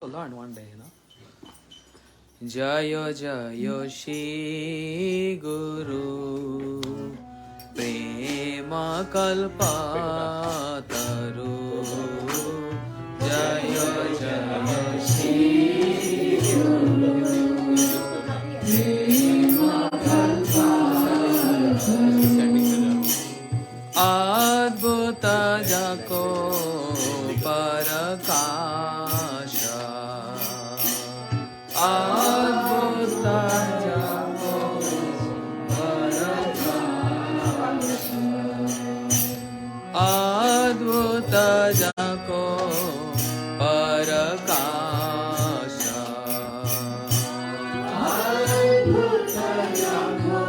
learn one day, Jayo Jayo Shri Guru Prema Kalpataru Jayo Jayo Shri Guru Prema Kalpataru Adbhuta Jako Parakasha Adbhuta Jako Parakasha Adbhuta Jako Parakasha Adbhuta Jako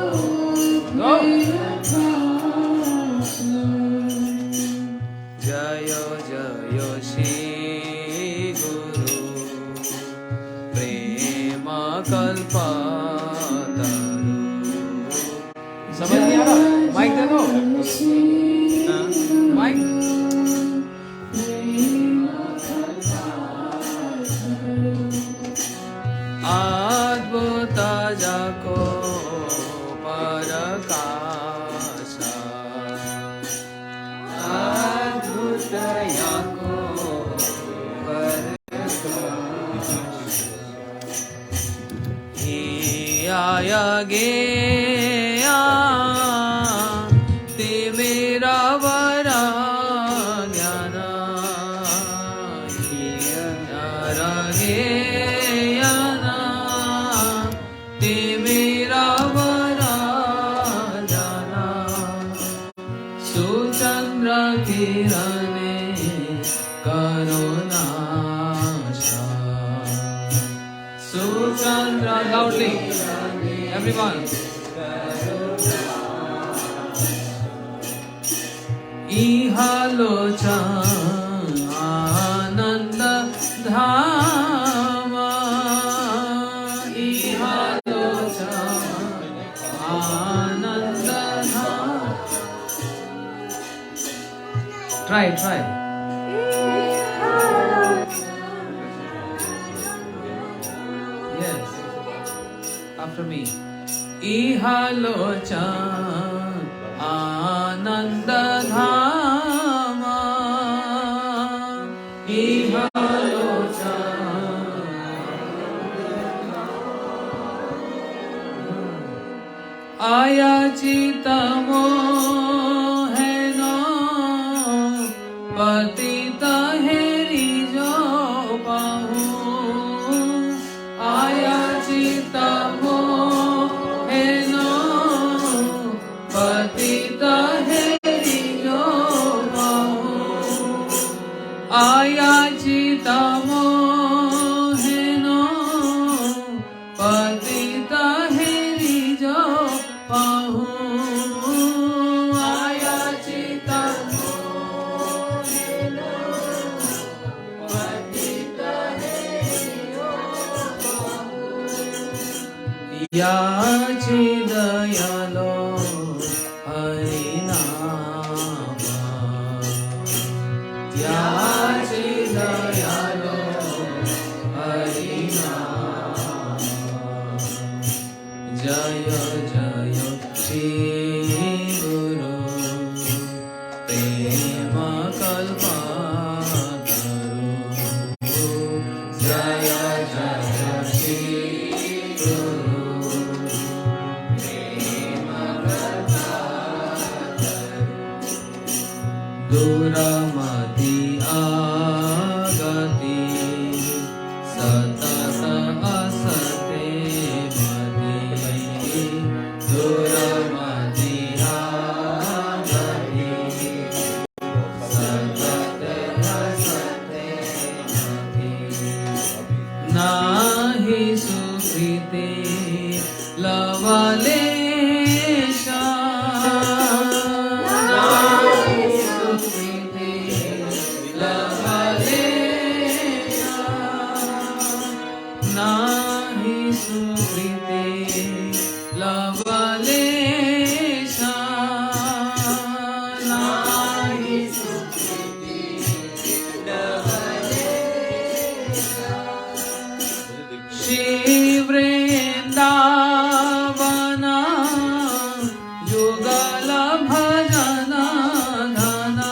Jayo Jayo Shri Guru Prema Kalpataru समझ नहीं आ रहा mic दे दो mic Adbhuta Jako Parakasha Adbhuta Jako Parakasha Hiya Geya Te Mera Vara Jnana Hiya Geya Te Mera Vara Jnana Suchandra Kirane Karunasha Suchandra loudly everyone Ihalochan Ananda Dhama Ihalochan Ananda Dhama Try Yes After me Ihalochan Ananda Dhama Ihalochan Ayachitamo Heno Patita Heri Jo Pahu Ayachitamo Patita Heri Jo Pahu Ayachitamo Heno Patita Heri Jo Pahu Ayachitamo Heno Patita Heri Jo Pahu Yachidayalo Harinama Yachidayalo Harinama Jayo Jayo Shri Guru Prema Kalpataru Jaya Jaya Shri Guru Duramati agati satata asate mati Duramati agati satata asate mati Nahi sukriti lavalesha Nahi sukriti lavalesha Nahi sukriti lavalesha Shri Vrindavana Yugala Bhajana Dhana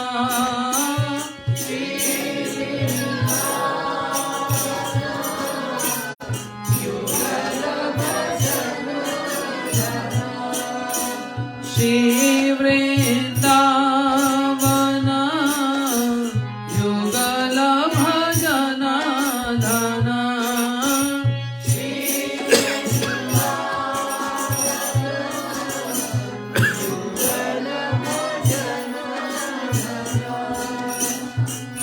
Shri Vrindavana Yugala Bhajana Dhana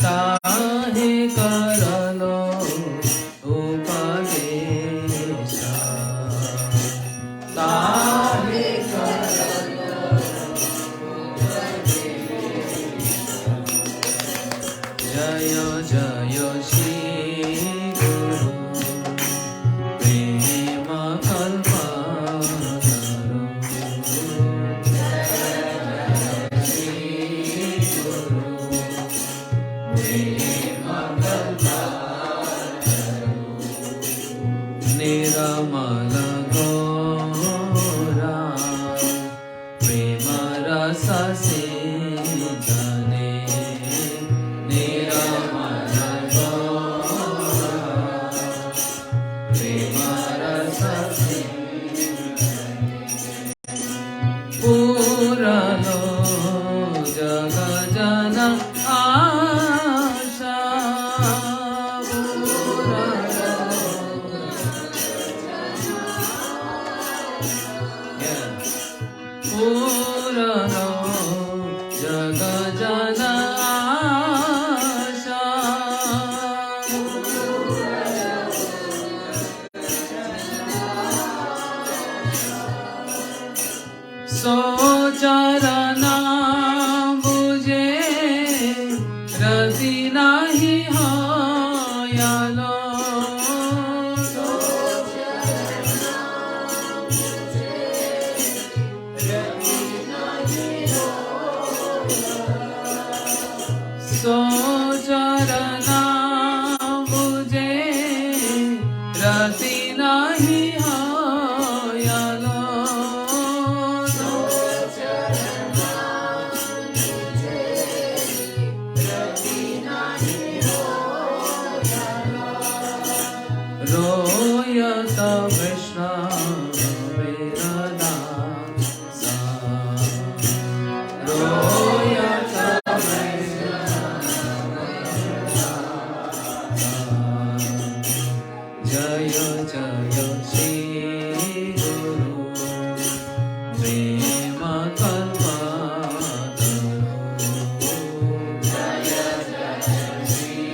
ताहे करलो उपदेशा ताहे करलो उपदेशा जय जय श्री गुरु प्रेम कल्पतरु निरमल गौरा प्रेम रस सिंचने निरमल गौरा प्रेम रस पूरनो जग जन आशा पूरनो जग जन आशा सो चरना बुझे रति नाही हयालो सो चरना बुझे रति नाही हयालो रोयत वैष्णवेरदासा रोयत जय जय श्री गुरु प्रेम कल्पतरु जय जय श्री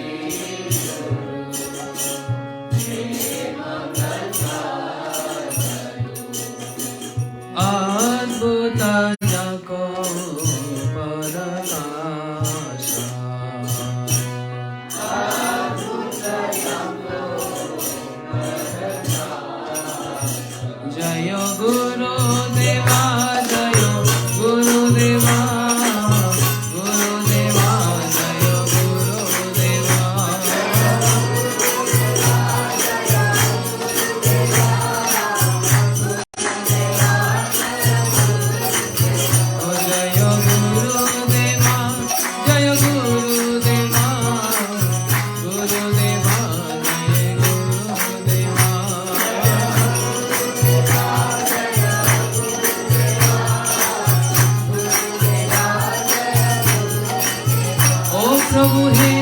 अद्भुत जको परकाशा जय गुरुदेवा जय गुरुदेवा गुरुदेवा जय गुरुदेवा जय गुरुदेवा जय गुरुदेवा गुरुदेवा जय गुरुदेवा ओ प्रभु हे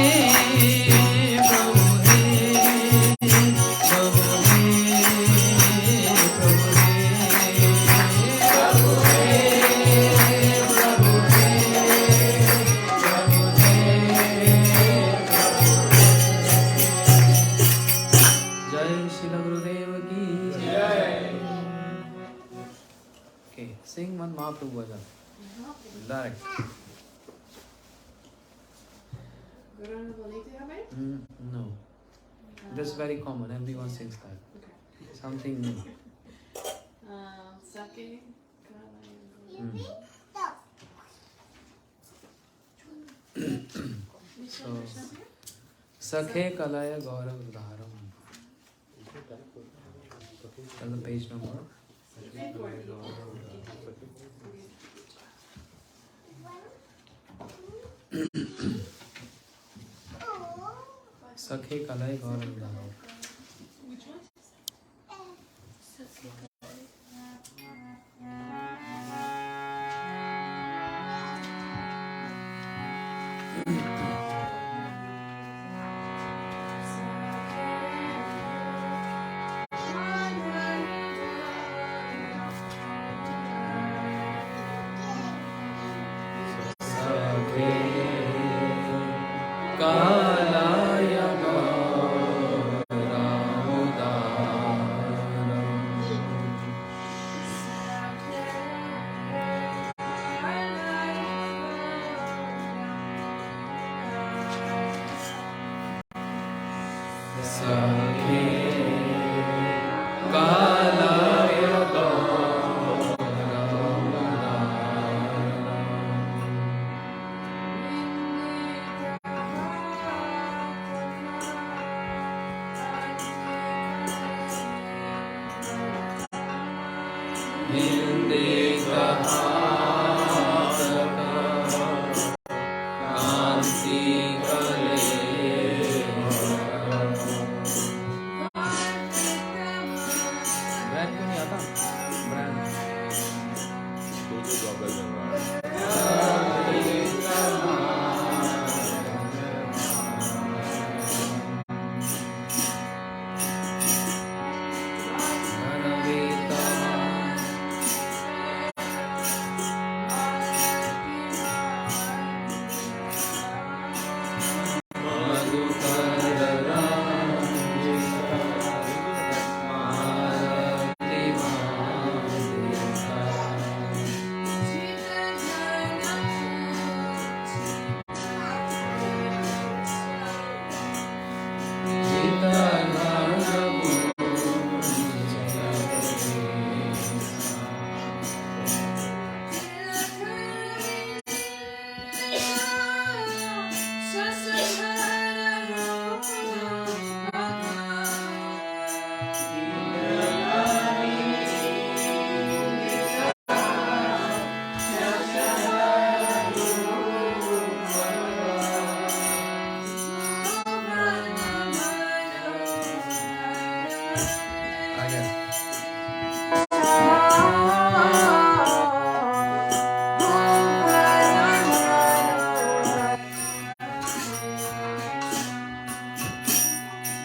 प्रभु हे प्रभु हे प्रभु हे प्रभु हे प्रभु हे प्रभु हे जय श्री गुरुदेव की जय Okay, sing one Mahaprabhu bhajan. Direct. No. That's very common. Everyone sings that. Okay. Something new. Sake. So, Sakhe Kalaya Gaurav Dharam. Tell the page number. Sakhe Kalai Gaurav Dharo. Which one? Kalaya Gaurav Sakhe Kalaya Gaurav Hindika Kanti Kale brand क्यों नहीं आता brand दो dollar लग रहा है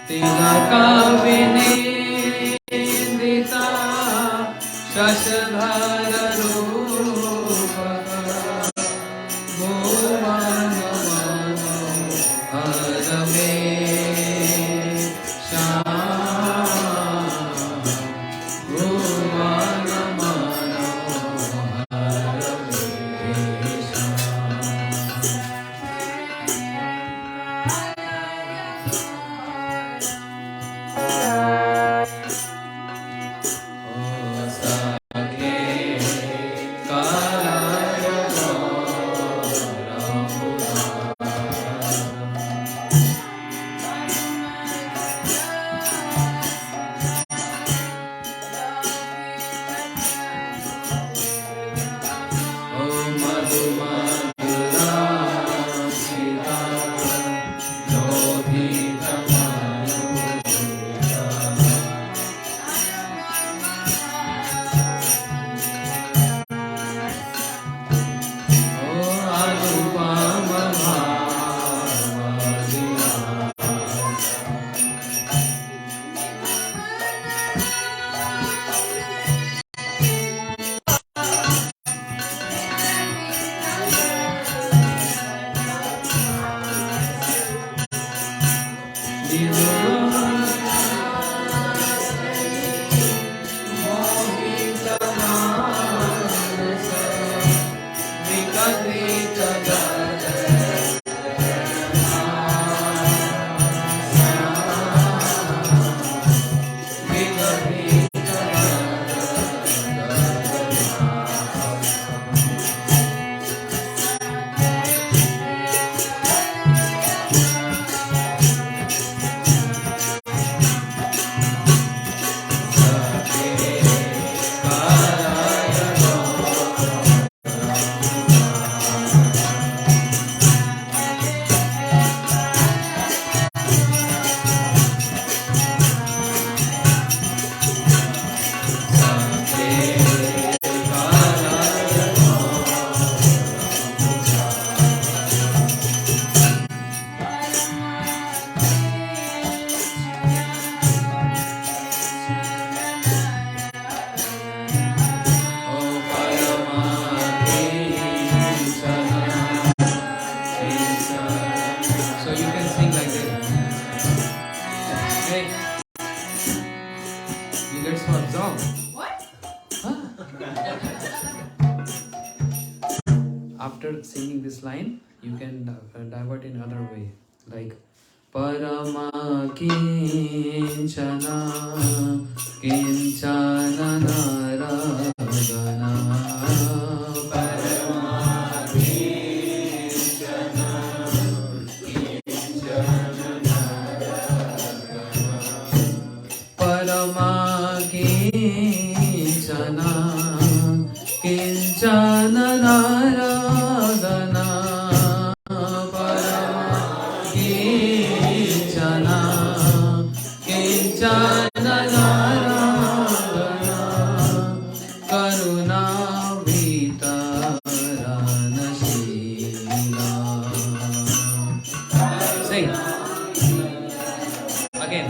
Tinakavinindita Shashadhara Rupaka Bhuvana Mano Harame Shama Bhuvana Mano Harame Shama gets to absorb. What? After singing this line, you can divert in other way, like Parama Kinchana Kinchana Naragana Parama Kinchana Kinchana Naragana Parama Kinchana Kinchana Naragana Sing again.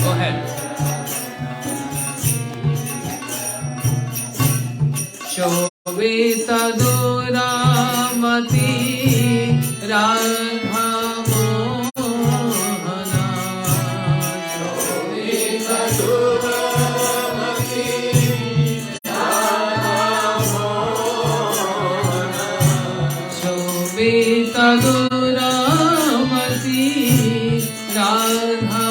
Go ahead. Shobita Duramati Radha Mohana Shobita Duramati Radha Mohana Shobita Duramati Radha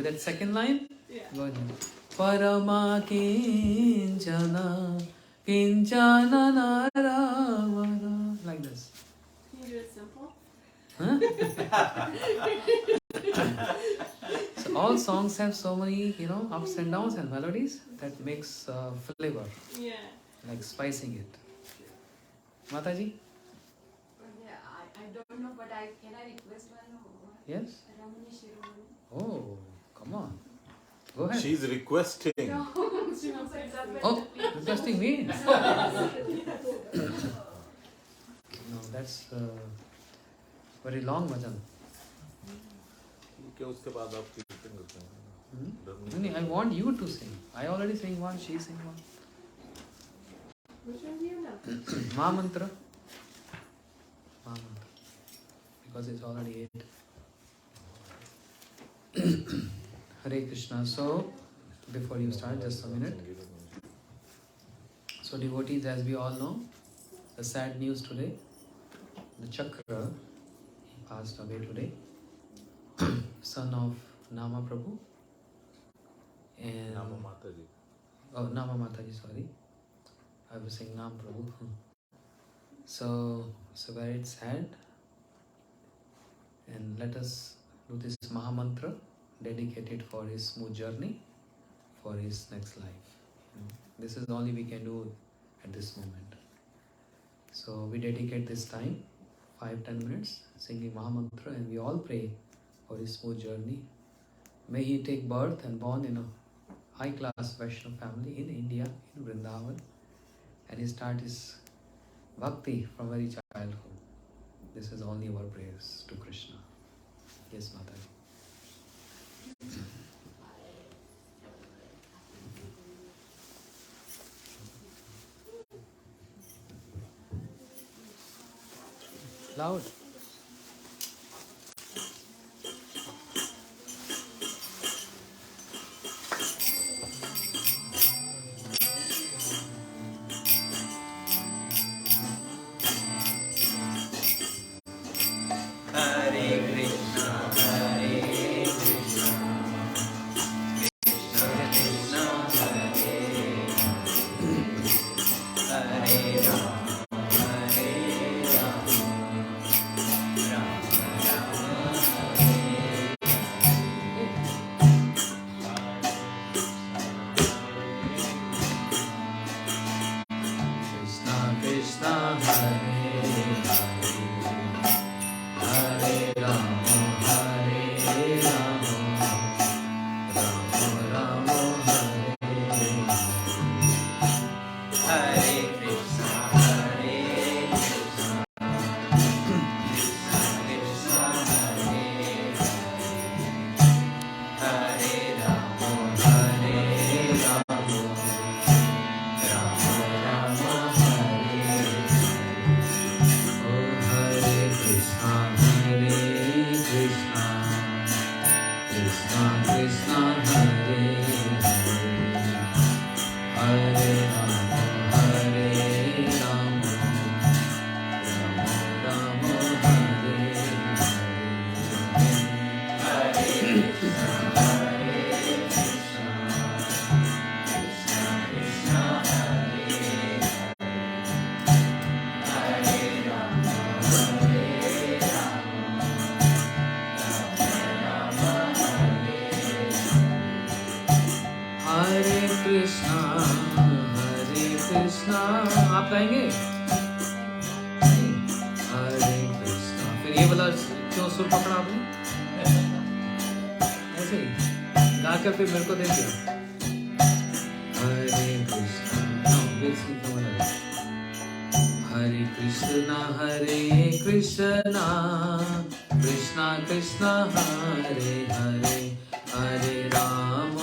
With that second line, Yeah. go ahead. Parama kinchana kinchana naravana. Like this. Can you do it simple? Huh? So all songs have so many, ups and downs and melodies that makes flavor, Yeah. like spicing it. Mataji? Yeah, I don't know, but can I request one more? Yes? Ramani Shiromani. Oh, come on. Go ahead. She's requesting. No, she wants to exaggerate. Oh, requesting me? No, that's very long bhajan. क्या उसके बाद आप कीर्तन करते हैं? No, I want you to sing. I already sing one, she sing one. Which one do you know? Ma mantra. Ma mantra. Because it's already 8. Hare Krishna. So, before you start, just a minute. So, devotees, as we all know, the sad news today, the Chakra, he passed away today, son of Nama Prabhu. And Nama Mataji. Oh, Nama Mataji, sorry. I was saying Nam Prabhu. So very sad. And let us do this Mahamantra dedicated for his smooth journey, for his next life. This is all we can do at this moment. So we dedicate this time, 5-10 minutes, singing Mahamantra, and we all pray for his smooth journey. May he take birth and born in a high-class Vaishnava family in India, in Vrindavan, and he start his bhakti from very childhood. This is only our prayers to Krishna. Yes, Mataji. Loud. आप गाएंगे हरे कृष्णा, फिर ये वाला क्यों सुर पकड़ा आपने? ऐसे ही गा कर फिर मेरे को दे दिया हरे कृष्णा। हरे कृष्णा कृष्णा कृष्णा हरे हरे, हरे राम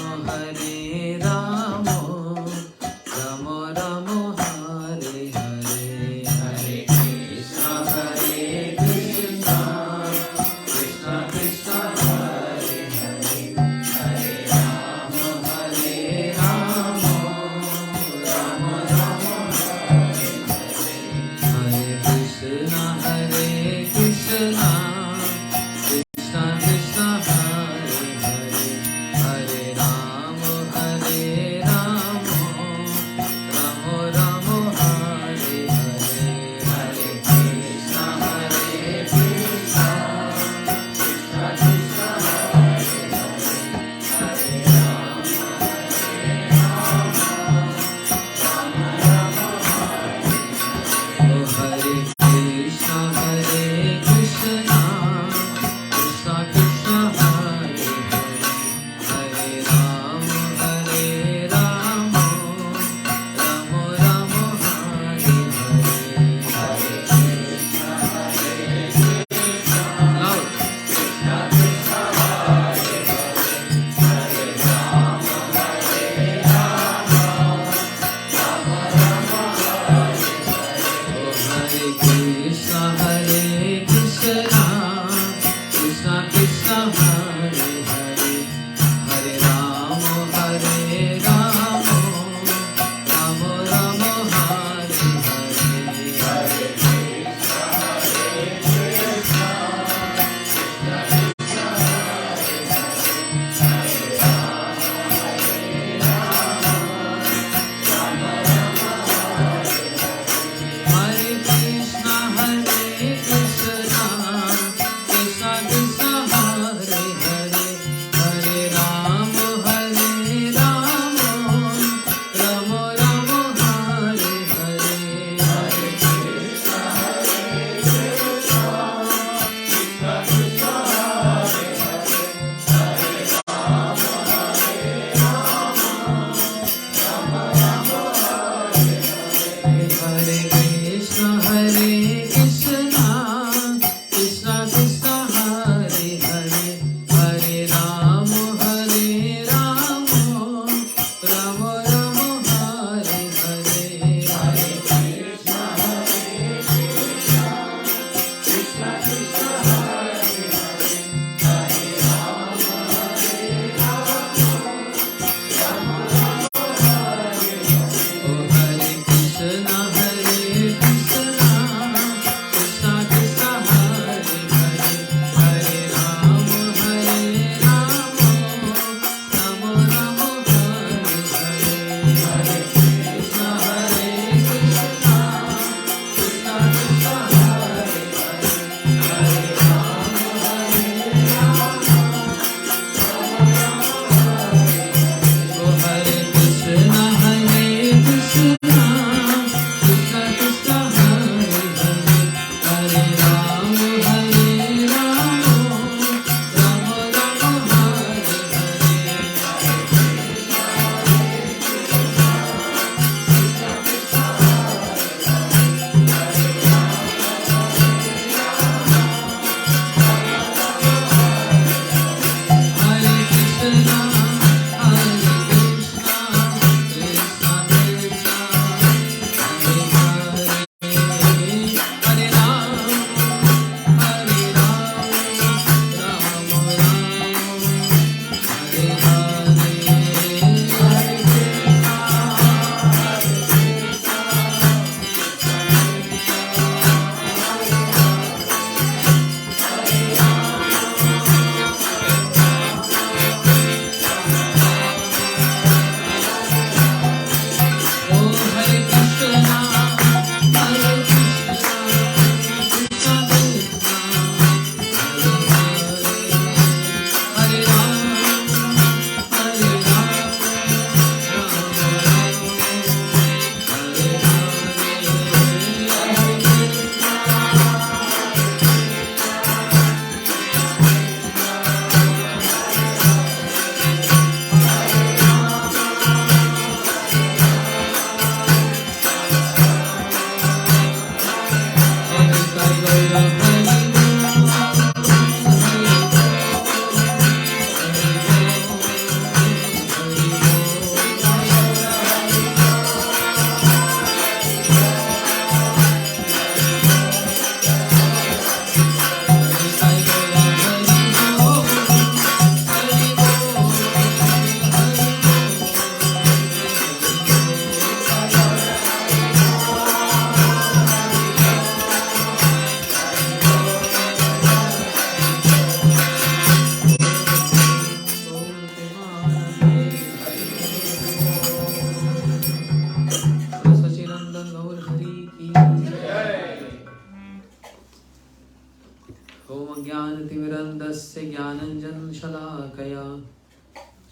ज्ञानतिमिरन्दस्य ज्ञानञ्जनशलाकया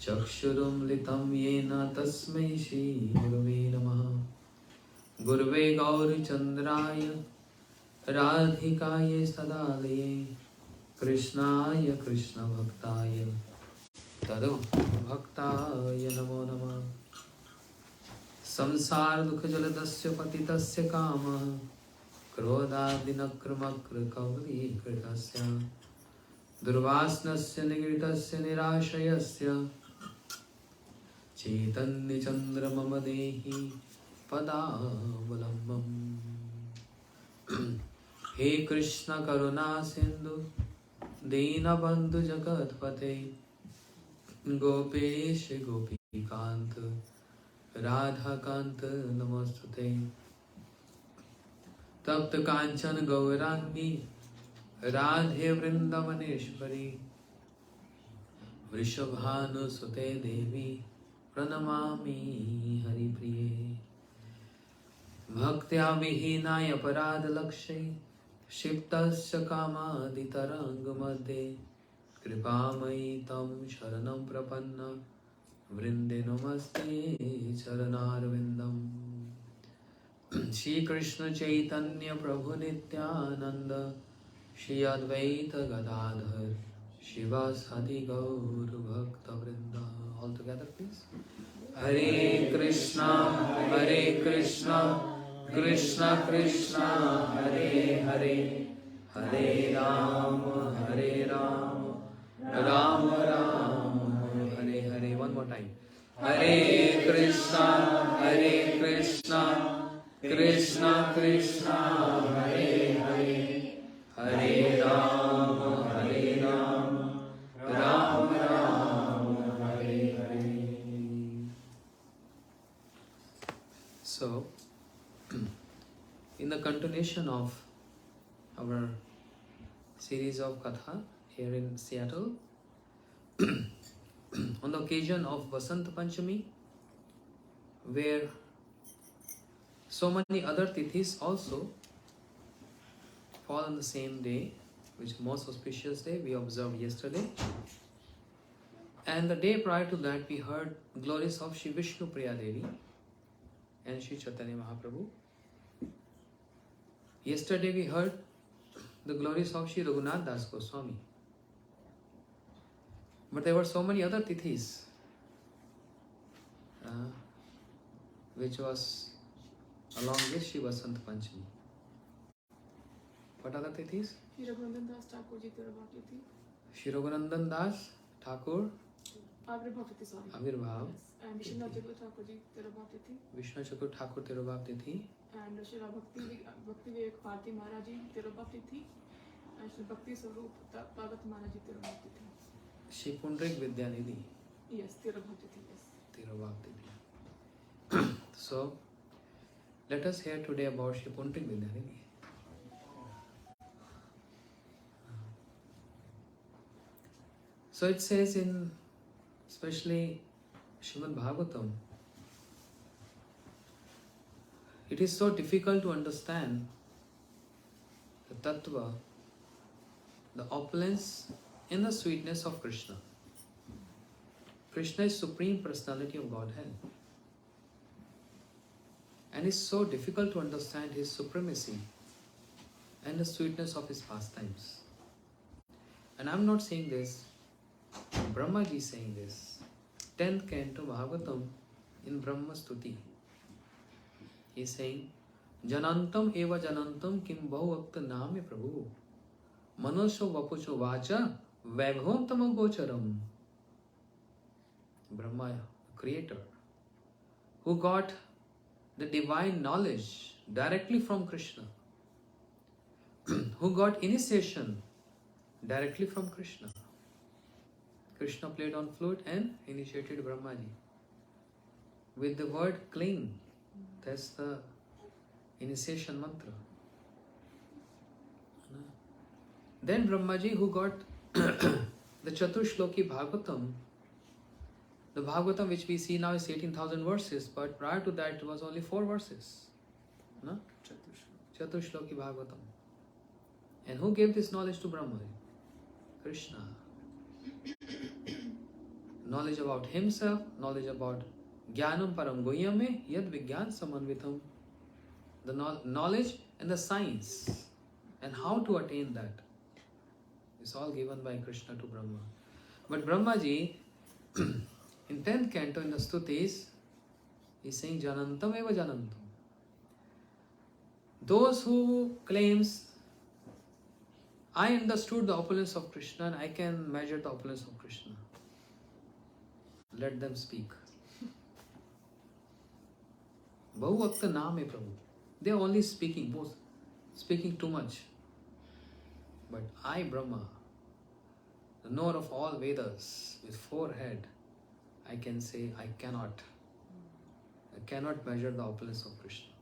चक्षुरुन्मिलितं येन तस्मै श्रीगुरवे नमः। गुरवे गौरचन्द्राय राधिकायै सदालये कृष्णाय कृष्णभक्ताय तद्भक्ताय नमो नमः। संसारदुःखजलदस्य पतितस्य कामः क्रोधादिनक्रमकृकवलीकृतस्य दुर्वासनस्य निगृहीतस्य निराशयस्य चैतन्यचन्द्रमम देहि पदावलम्बम्। हे कृष्ण करुणा सिन्धु दीनबन्धु जगत्पते गोपेश गोपीकान्त राधाकान्त नमोस्तुते। तप्त कांचन गौरांगी राधे वृंदावनेश्वरी वृषभानुसुते देवी प्रणमामि हरिप्रिये। भक्त्या विहीनाय अपराधलक्ष्ये क्षिप्तस्य कामादितरङ्गमध्ये कृपामयि तं शरणं प्रपन्न वृन्दे नमस्ते चरणारविन्दम्। श्री कृष्ण चैतन्य प्रभु नित्यानंद श्री अद्वैत गदाधर शिवासादि गौर भक्त वृंद। All together please. Hare Krishna Krishna Krishna Hare Hare Hare Ram Ram Ram Hare Hare. One more time. Hare Krishna Krishna Krishna Hare Hare Hare Ram Ram Ram Hare Hare. So, in the continuation of our series of Katha here in Seattle, on the occasion of Vasant Panchami, where so many other tithis also fall on the same day, which is most auspicious day we observed yesterday. And the day prior to that we heard glories of Shri Vishnu Priya Devi and Shri Chaitanya Mahaprabhu. Yesterday we heard the glories of Shri Raghunath Das Goswami. But there were so many other tithis which was along with Shri Vasant Panchami. What other tithis? Shri Raghunandan Das Thakur ji Tirabhav Tithi. Shri Raghunandan Das Thakur Avirbhav Tithi, sorry. Avirbhav. Yes. And Vishnu Chakur Thakur ji Tirabhav Tithi. Vishnu Chakur Thakur Tirobhav Tithi. And Shri Bhakti Vivek Bharti Maharaj ji Tirabhav Tithi. And Shri Bhakti Swarup Bhagat Maharaj ji Tirabhav Tithi. Shri Pundrik Vidyanidhi Yes, Tirabhav Tithi, yes. Tirobhav Tithi. So, let us hear today about Shri Pundrik Vidyanidhi. So it says in, especially Srimad Bhagavatam, it is so difficult to understand the tattva, the opulence and the sweetness of Krishna. Krishna is Supreme Personality of Godhead. And it's so difficult to understand his supremacy and the sweetness of his pastimes. And I'm not saying this, Brahma ji is saying this. 10th canto Bhagavatam in Brahma Stuti. He is saying, Janantam eva janantam kim bahuvakta name prabhu manosho vapucho vacha vaibhavam tamagocharam. Brahma, creator, who got the divine knowledge directly from Krishna, who got initiation directly from Krishna. Krishna played on flute and initiated Brahmaji with the word cling. That's the initiation mantra. Then Brahmaji, who got the Chatushloki Bhagavatam, the Bhagavatam which we see now is 18,000 verses, but prior to that it was only 4 verses. No? Chatushloki Bhagavatam. And who gave this knowledge to Brahmaji? Krishna. Knowledge about himself, knowledge about Jnanam Param Guhyame Yad Vigyan Samanvitam. The knowledge and the science and how to attain that is all given by Krishna to Brahma. But Brahmaji, in 10th canto in the Stutis, is saying Janantam eva Janantam. Those who claims I understood the opulence of Krishna and I can measure the opulence of Krishna, let them speak. Bahu Vakta Naam hai Prabhu. They are only speaking, both speaking too much. But I, Brahma, the knower of all Vedas with 4 heads, I can say I cannot measure the opulence of Krishna.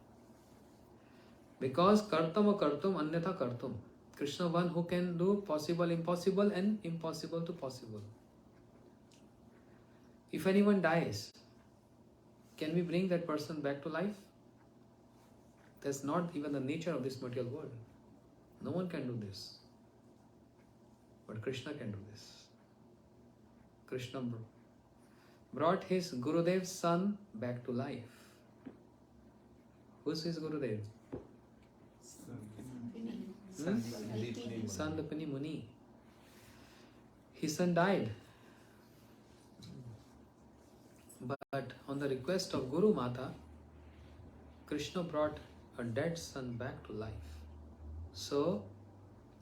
Because kartam akartum anyatha kartum. Krishna one who can do possible, impossible and impossible to possible. If anyone dies, can we bring that person back to life? That's not even the nature of this material world. No one can do this. But Krishna can do this. Krishna brought his Gurudev's son back to life. Who's his Gurudev? Sandipani Muni. His son died. But on the request of Guru Mata, Krishna brought her dead son back to life. So,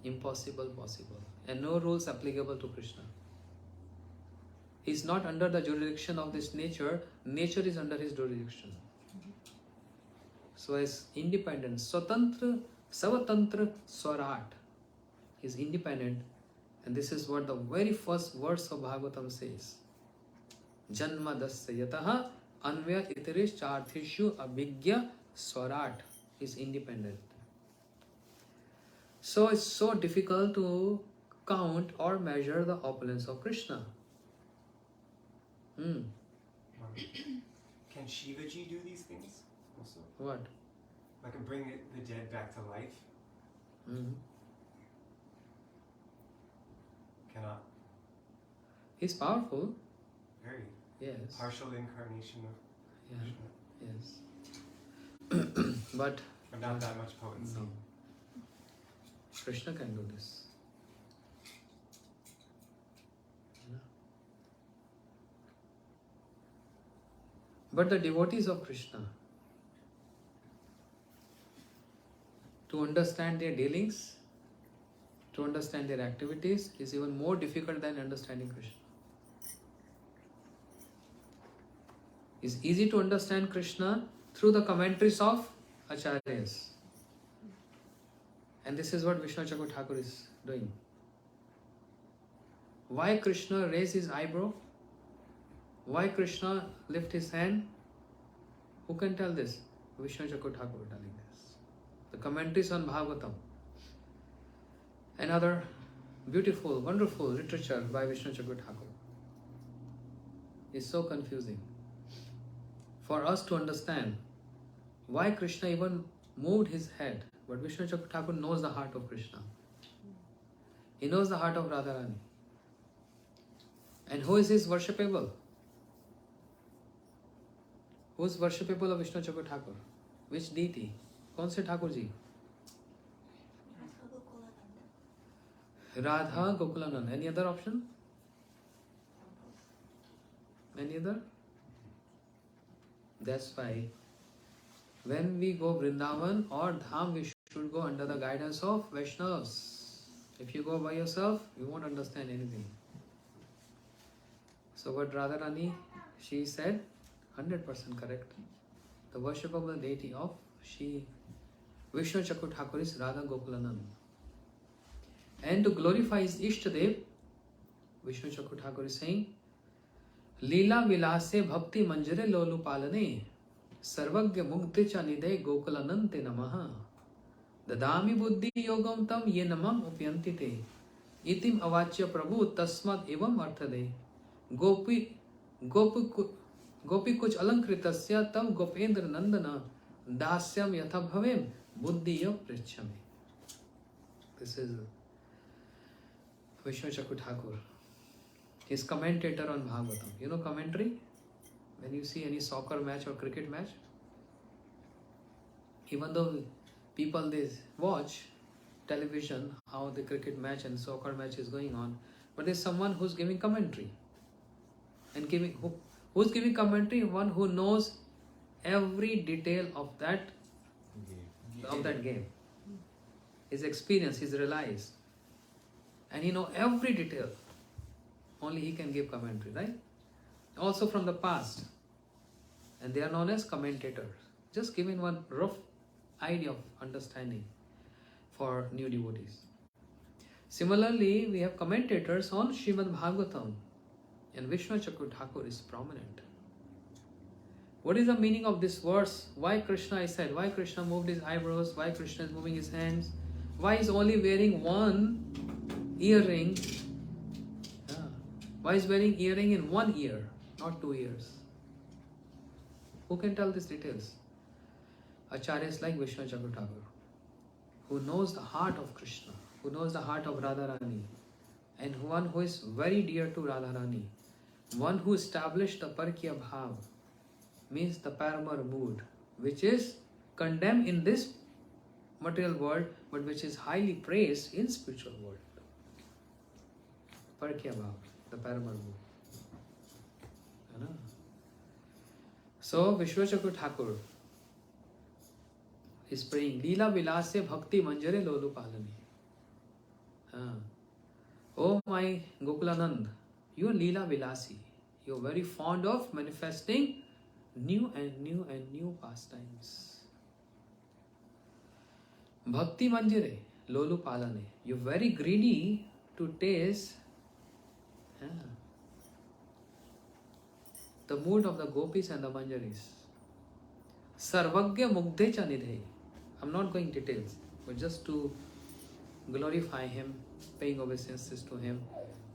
impossible possible. And no rules applicable to Krishna. He is not under the jurisdiction of this nature. Nature is under his jurisdiction. So, as independent, Swatantra, Savatantra, Swarat. He is independent. And this is what the very first verse of Bhagavatam says. Janma dasya yataha anvya itirish charthishu abhigya Swarat. He is independent. So it's so difficult to count or measure the opulence of Krishna. Can Shivaji do these things also? What? Like bring the dead back to life? Cannot. He's powerful. Very. Yes. Partial incarnation of Krishna. Yes. But not that much potency. no. Krishna can do this. But the devotees of Krishna, to understand their dealings, to understand their activities, is even more difficult than understanding Krishna. It's easy to understand Krishna through the commentaries of Acharyas. And this is what Vishnu Chakur Thakur is doing. Why Krishna raised his eyebrow? Why Krishna lift his hand? Who can tell this? Vishnu Chakur Thakur telling this. The commentaries on Bhagavatam. Another beautiful, wonderful literature by Vishnu Chakur Thakur. Is so confusing. For us to understand why Krishna even moved his head. But Vishnu Chakur Thakur knows the heart of Krishna. He knows the heart of Radharani. And who is his worshipable? Who is worshipable of Vishnu Chakur Thakur? Which deity? Kaun se Thakur ji? Radha Gokulanand. Any other option? Any other? That's why when we go Vrindavan or Dham, we should go under the guidance of Vaishnavas. If you go by yourself, you won't understand anything. So what Radharani, she said, 100% correct. The worshipable deity of Vishnu Chakur Thakur is Radha Gokulanand. And to glorify his Ishtadev, Vishnu Chakur Thakur is saying, Leela Vilase Bhakti Manjare Lolu Palane Sarvagya Mukti Chanide Gokulanante Namaha Dadami Buddhi Yogam Tam Ye Namam Upyantite Itim Avachya Prabhu Tasmad Evam Arthade Gopi Kuch Alankritasya Tam Gopendra Nandana Dasyam Yatha Bhavem Buddhiya Prichame. This is Vishnu Chakur Thakur. He's commentator on Bhagavatam. You know commentary? When you see any soccer match or cricket match, even though people they watch television how the cricket match and soccer match is going on, but there's someone who's giving commentary. And who's giving commentary? One who knows every detail of that game. His experience, his realized. And he know every detail. Only he can give commentary, right? Also from the past. And they are known as commentators. Just giving one rough idea of understanding for new devotees. Similarly, we have commentators on Srimad Bhagavatam. And Vishnu Chakur Thakur is prominent. What is the meaning of this verse? Why Krishna is said? Why Krishna moved his eyebrows? Why Krishna is moving his hands? Why is only wearing one earring? Why is wearing earring in one ear, not 2 ears? Who can tell these details? Acharyas like Vishnu Chakur Thakur, who knows the heart of Krishna, who knows the heart of Radharani, and one who is very dear to Radharani, one who established the Parkya Bhav, means the paramar mood, which is condemned in this material world, but which is highly praised in spiritual world. Parkya Bhav, the paramar mood. So Vishnu Chakur Thakur is praying Leela Vilasya Bhakti Manjare Lolu Palani. Oh my Gokulanand, you are Leela Vilasi. You are very fond of manifesting new and new pastimes. Bhakti Manjare Lolu Palane. You are very greedy to taste the mood of the gopis and the manjaris. Sarvagya Mugdhe Chanidhe. I'm not going details, but just to glorify him, paying obeisances to him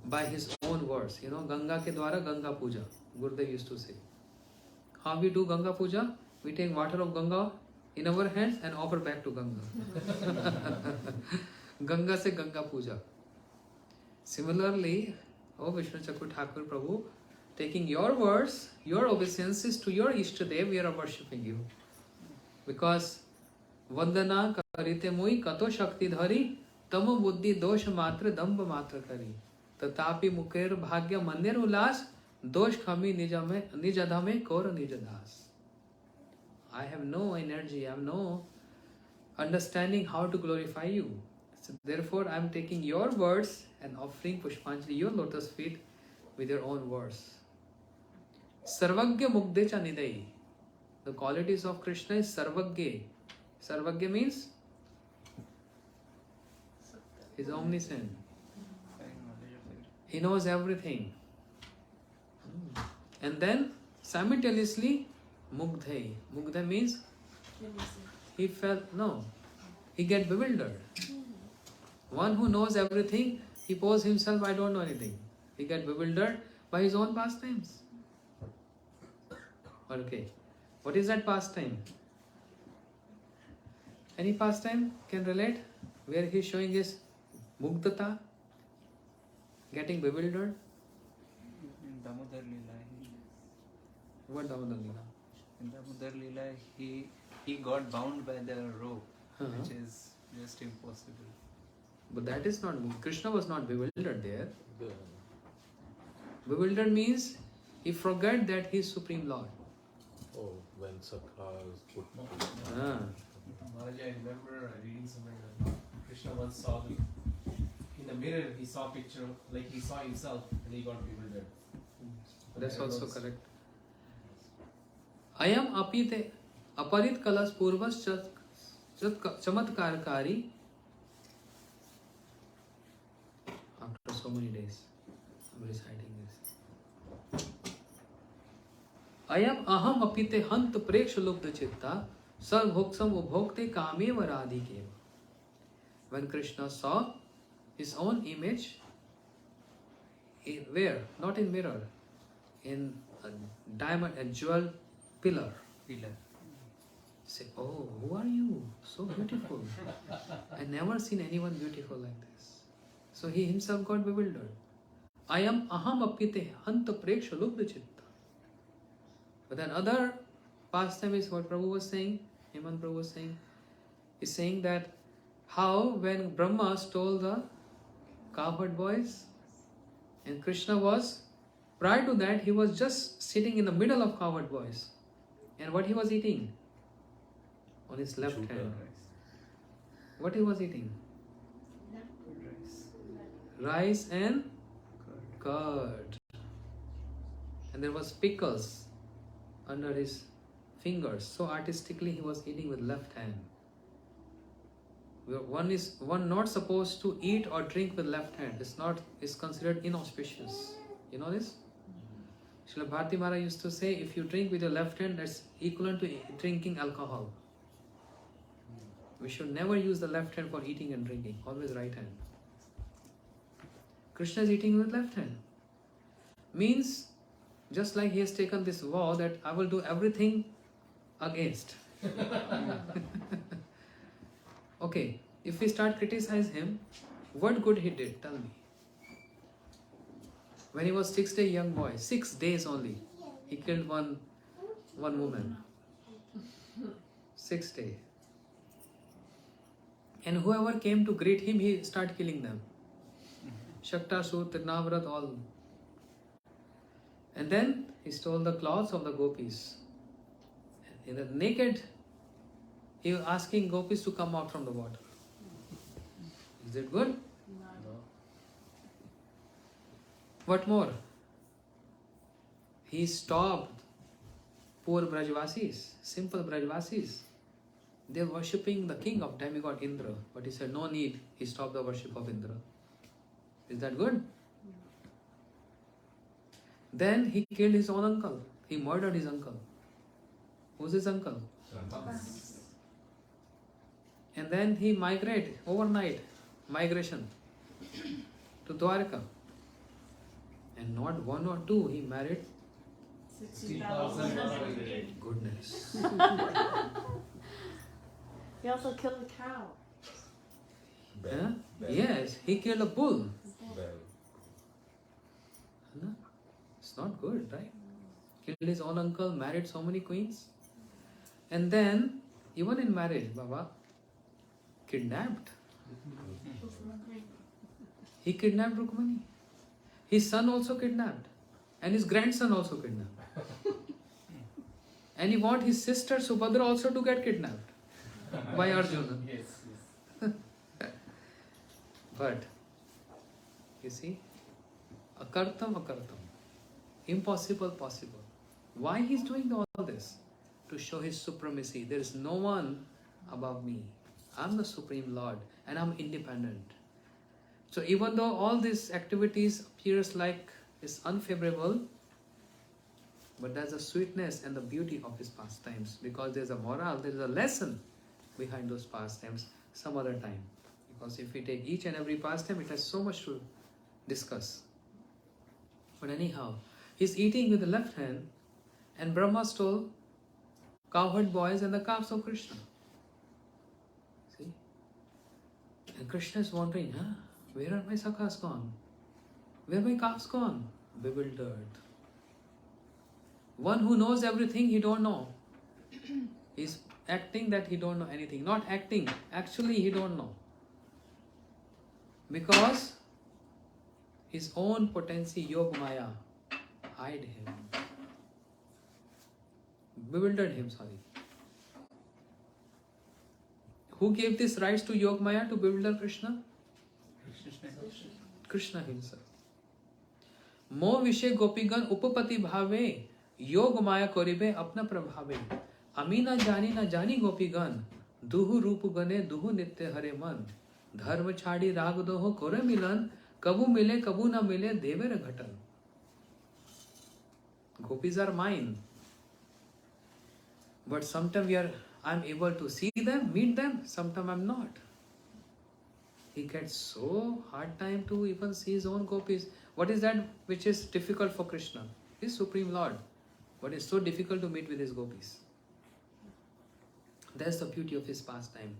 by his own words. You know, Ganga ke dwara Ganga Puja. Gurudev used to say. How we do Ganga Puja? We take water of Ganga in our hands and offer back to Ganga. Ganga se Ganga Puja. Similarly, oh Vishnu Chakur Thakur Prabhu, taking your words, your obeisances to your Ishtadev, we are worshipping you. Because Vandana karite mui kato shakti dhari tamo buddhi dosh matra damba matra kari tatapi muker bhagya mandir ulas dosh khami nijadhame kor nijadas. I have no energy, I have no understanding how to glorify you. So therefore I am taking your words and offering Pushpanjali, your lotus feet, with your own words. Sarvagya Mugde Chanidai. The qualities of Krishna is Sarvagya. Sarvagya means he is omniscient. He knows everything. And then simultaneously Mugdhe. Mugdhe means he felt, no, he get bewildered. One who knows everything, he poses himself, I don't know anything. He get bewildered by his own pastimes. Okay, what is that pastime? Any pastime can relate? Where he is showing his mugdata, getting bewildered? In Damodar Leela. What Damodar Leela? In Damodar Leela, he got bound by the rope, which is just impossible. But that is not, Krishna was not bewildered there. The, Bewildered means he forgot that he is Supreme Lord. oh, when Sakha is put Maharaji, I remember reading somewhere that Krishna once saw in the mirror, he saw a picture, like he saw himself and he got bewildered. That's also correct. Ayam apite aparit kalas purvas chamatkarkari. After so many days, I'm reciting this. Ayam aham apite hant preksha lubdha chitta sarvhoksam ubhokte kameva radhikeva. When Krishna saw his own image, where? Not in mirror, in a diamond, a jewel pillar. Say, oh, who are you? So beautiful. I never seen anyone beautiful like this. So he himself got bewildered. I am aham apite hanta preksha lubdha chitta. But then other pastime is what Prabhu was saying, Hemant Prabhu was saying, is saying that how when Brahma stole the cowherd boys and Krishna was, prior to that he was just sitting in the middle of cowherd boys. And what he was eating? On his left Chuka. hand. What he was eating? Rice and curd. And there was pickles under his fingers. So artistically he was eating with left hand. One not supposed to eat or drink with left hand. It's considered inauspicious. You know this? Srila Bharati Maharaj used to say, if you drink with your left hand, that's equivalent to drinking alcohol. We should never use the left hand for eating and drinking. Always right hand. Krishna is eating with left hand. Means, just like he has taken this vow that I will do everything against. Okay, if we start criticizing him, what good he did? Tell me. When he was 6 day young boy, 6 days only, he killed one woman. 6 days. And whoever came to greet him, he started killing them. Shaktasur, Tirnavrat, all. And then he stole the clothes of the gopis. In the naked, he was asking gopis to come out from the water. Is it good? What more? He stopped poor Brajvasis, simple Brajvasis. They were worshipping the king of demigod Indra. But he said, no need. He stopped the worship of Indra. Is that good? Then he killed his own uncle. He murdered his uncle. Who's his uncle? And then he migrated overnight, migration to Dwarka. And not one or two, he married 60,000. goodness. He also killed a cow. Huh? Yes, he killed a bull. Bell. No? It's not good, right? Killed his own uncle, married so many queens. And then, even in marriage, Baba, kidnapped. He kidnapped Rukmani. His son also kidnapped. And his grandson also kidnapped. And he want his sister Subhadra also to get kidnapped by Arjuna. Yes. But, you see, akartam. Impossible, possible. Why he's doing all this? To show his supremacy. There is no one above me. I'm the Supreme Lord and I'm independent. So even though all these activities appears like it's unfavorable, but there's a sweetness and the beauty of his pastimes, because there's a moral, there's a lesson behind those pastimes some other time. Because if we take each and every pastime, it has so much to discuss. But anyhow, he's eating with the left hand and Brahma stole cowherd boys and the calves of Krishna. See? And Krishna is wondering, where are my sakhas gone? Where are my calves gone? Bewildered. One who knows everything, he don't know. He's acting that he don't know anything. Not acting, actually he don't know. Because his own potency, Yog Maya, hide him. Bewildered him, sorry. Who gave this rights to Yog Maya to bewilder Krishna? Krishna himself. Mo vishe gopigan upapati bhave Yog Maya koribe apna prabhave. Amina jani na jani gopigan duhu rup gane duhu nitya hare man. Dharma chhadi rag doho kore milan kabu mile kabu na mile devera ghatan. Gopis are mine. But sometimes I'm able to see them, meet them, sometimes I'm not. He gets so hard time to even see his own gopis. What is that which is difficult for Krishna? He is Supreme Lord. But it's so difficult to meet with his gopis. That's the beauty of his pastime.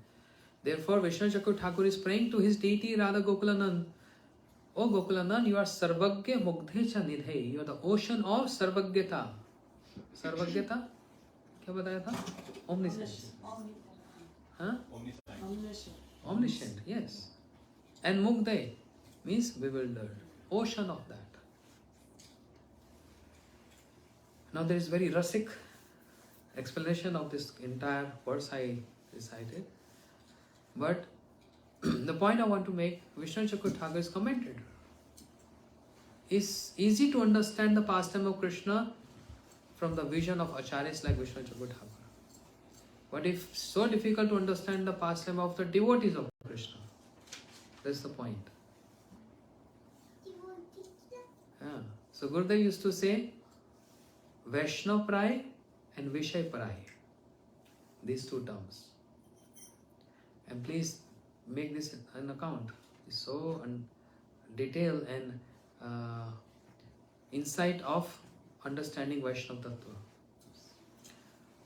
Therefore, Vishnu Chakur Thakur is praying to his deity Radha Gokulanand O Gokulandan, you are Sarvagya Mugdhe Cha Nidhe. You are the ocean of Sarvagyata. Sarvagyata? क्या बताया था? Omniscience. Huh? Omniscient, yes. And Mugdhe means bewildered. Ocean of that. Now there is very rasic explanation of this entire verse I recited. But the point I want to make, Vishnu Chakur Thakur is commented. It's easy to understand the pastime of Krishna from the vision of acharyas like Vishnu Chakur Thakur. But it's so difficult to understand the pastime of the devotees of Krishna. That's the point. Yeah. So Gurudev used to say, Vaishnav Prai and Vishay Prai. These two terms. And please make this an account. It's so detailed and insight of understanding Vaishnava Tattva.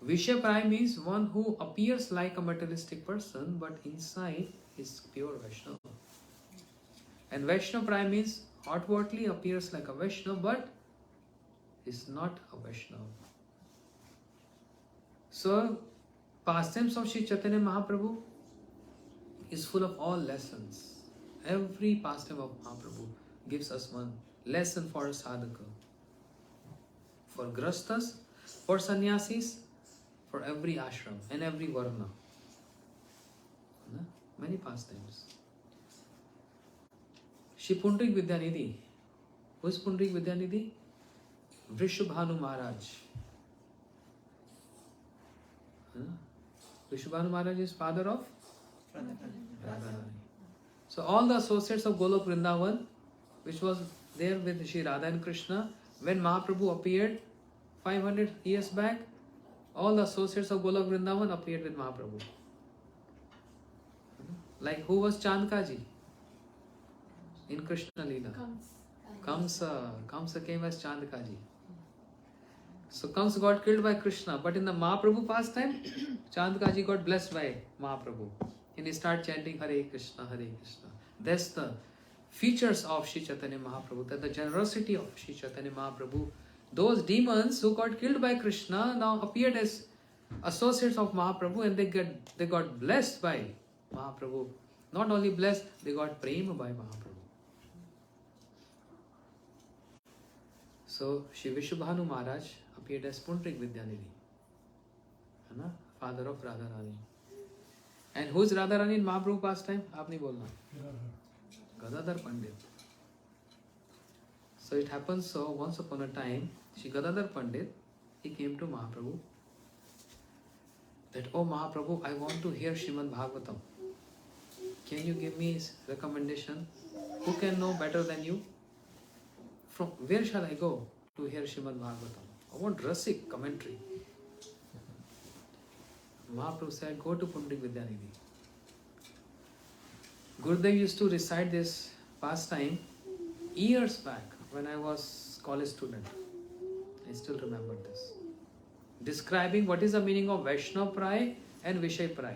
Vishay Prai means one who appears like a materialistic person but inside is pure Vaishnava. And Vaishnava Prai means outwardly appears like a Vaishnava but is not a Vaishnava. So, pastimes of Sri Chaitanya Mahaprabhu is full of all lessons. Every pastime of Mahaprabhu gives us one lesson for a sadhaka. For grastas, for sannyasis, for every ashram and every varna. Many pastimes. Shri Pundrik Vidyanidhi. Who is Pundrik Vidyanidhi? Vrishabhanu Maharaj. Vrishabhanu Maharaj is father of Radharani. So all the associates of Golok Vrindavan, which was there with Shri Radha and Krishna, when Mahaprabhu appeared 500 years back, all the associates of Golok Vrindavan appeared with Mahaprabhu. Like who was Chandkaji in Krishna Leela? Kamsa came as Chandkaji. So Kamsa got killed by Krishna, but in the Mahaprabhu pastime, Chandkaji got blessed by Mahaprabhu. And he started chanting Hare Krishna, Hare Krishna. That's the features of Sri Chaitanya Mahaprabhu, that the generosity of Sri Chaitanya Mahaprabhu. Those demons who got killed by Krishna now appeared as associates of Mahaprabhu and they got blessed by Mahaprabhu. Not only blessed, they got prema by Mahaprabhu. So, Shri Vishubhanu Maharaj appeared as Pundrik Vidyanidhi, father of Radharani. And who is Radharani in Mahaprabhu pastime? Aap nahi bolna. Gadadhar Pandit. So it happens so, once upon a time, Shri Gadadhar Pandit, he came to Mahaprabhu that, oh Mahaprabhu, I want to hear Srimad Bhagavatam. Can you give me a recommendation? Who can know better than you? From where shall I go to hear Srimad Bhagavatam? I want Rasik commentary. Mahaprabhu said, go to Pundrik Vidyanidhi. Gurudev used to recite this pastime years back when I was college student. I still remember this. Describing what is the meaning of Vaishnava Prai and Vishay Prai.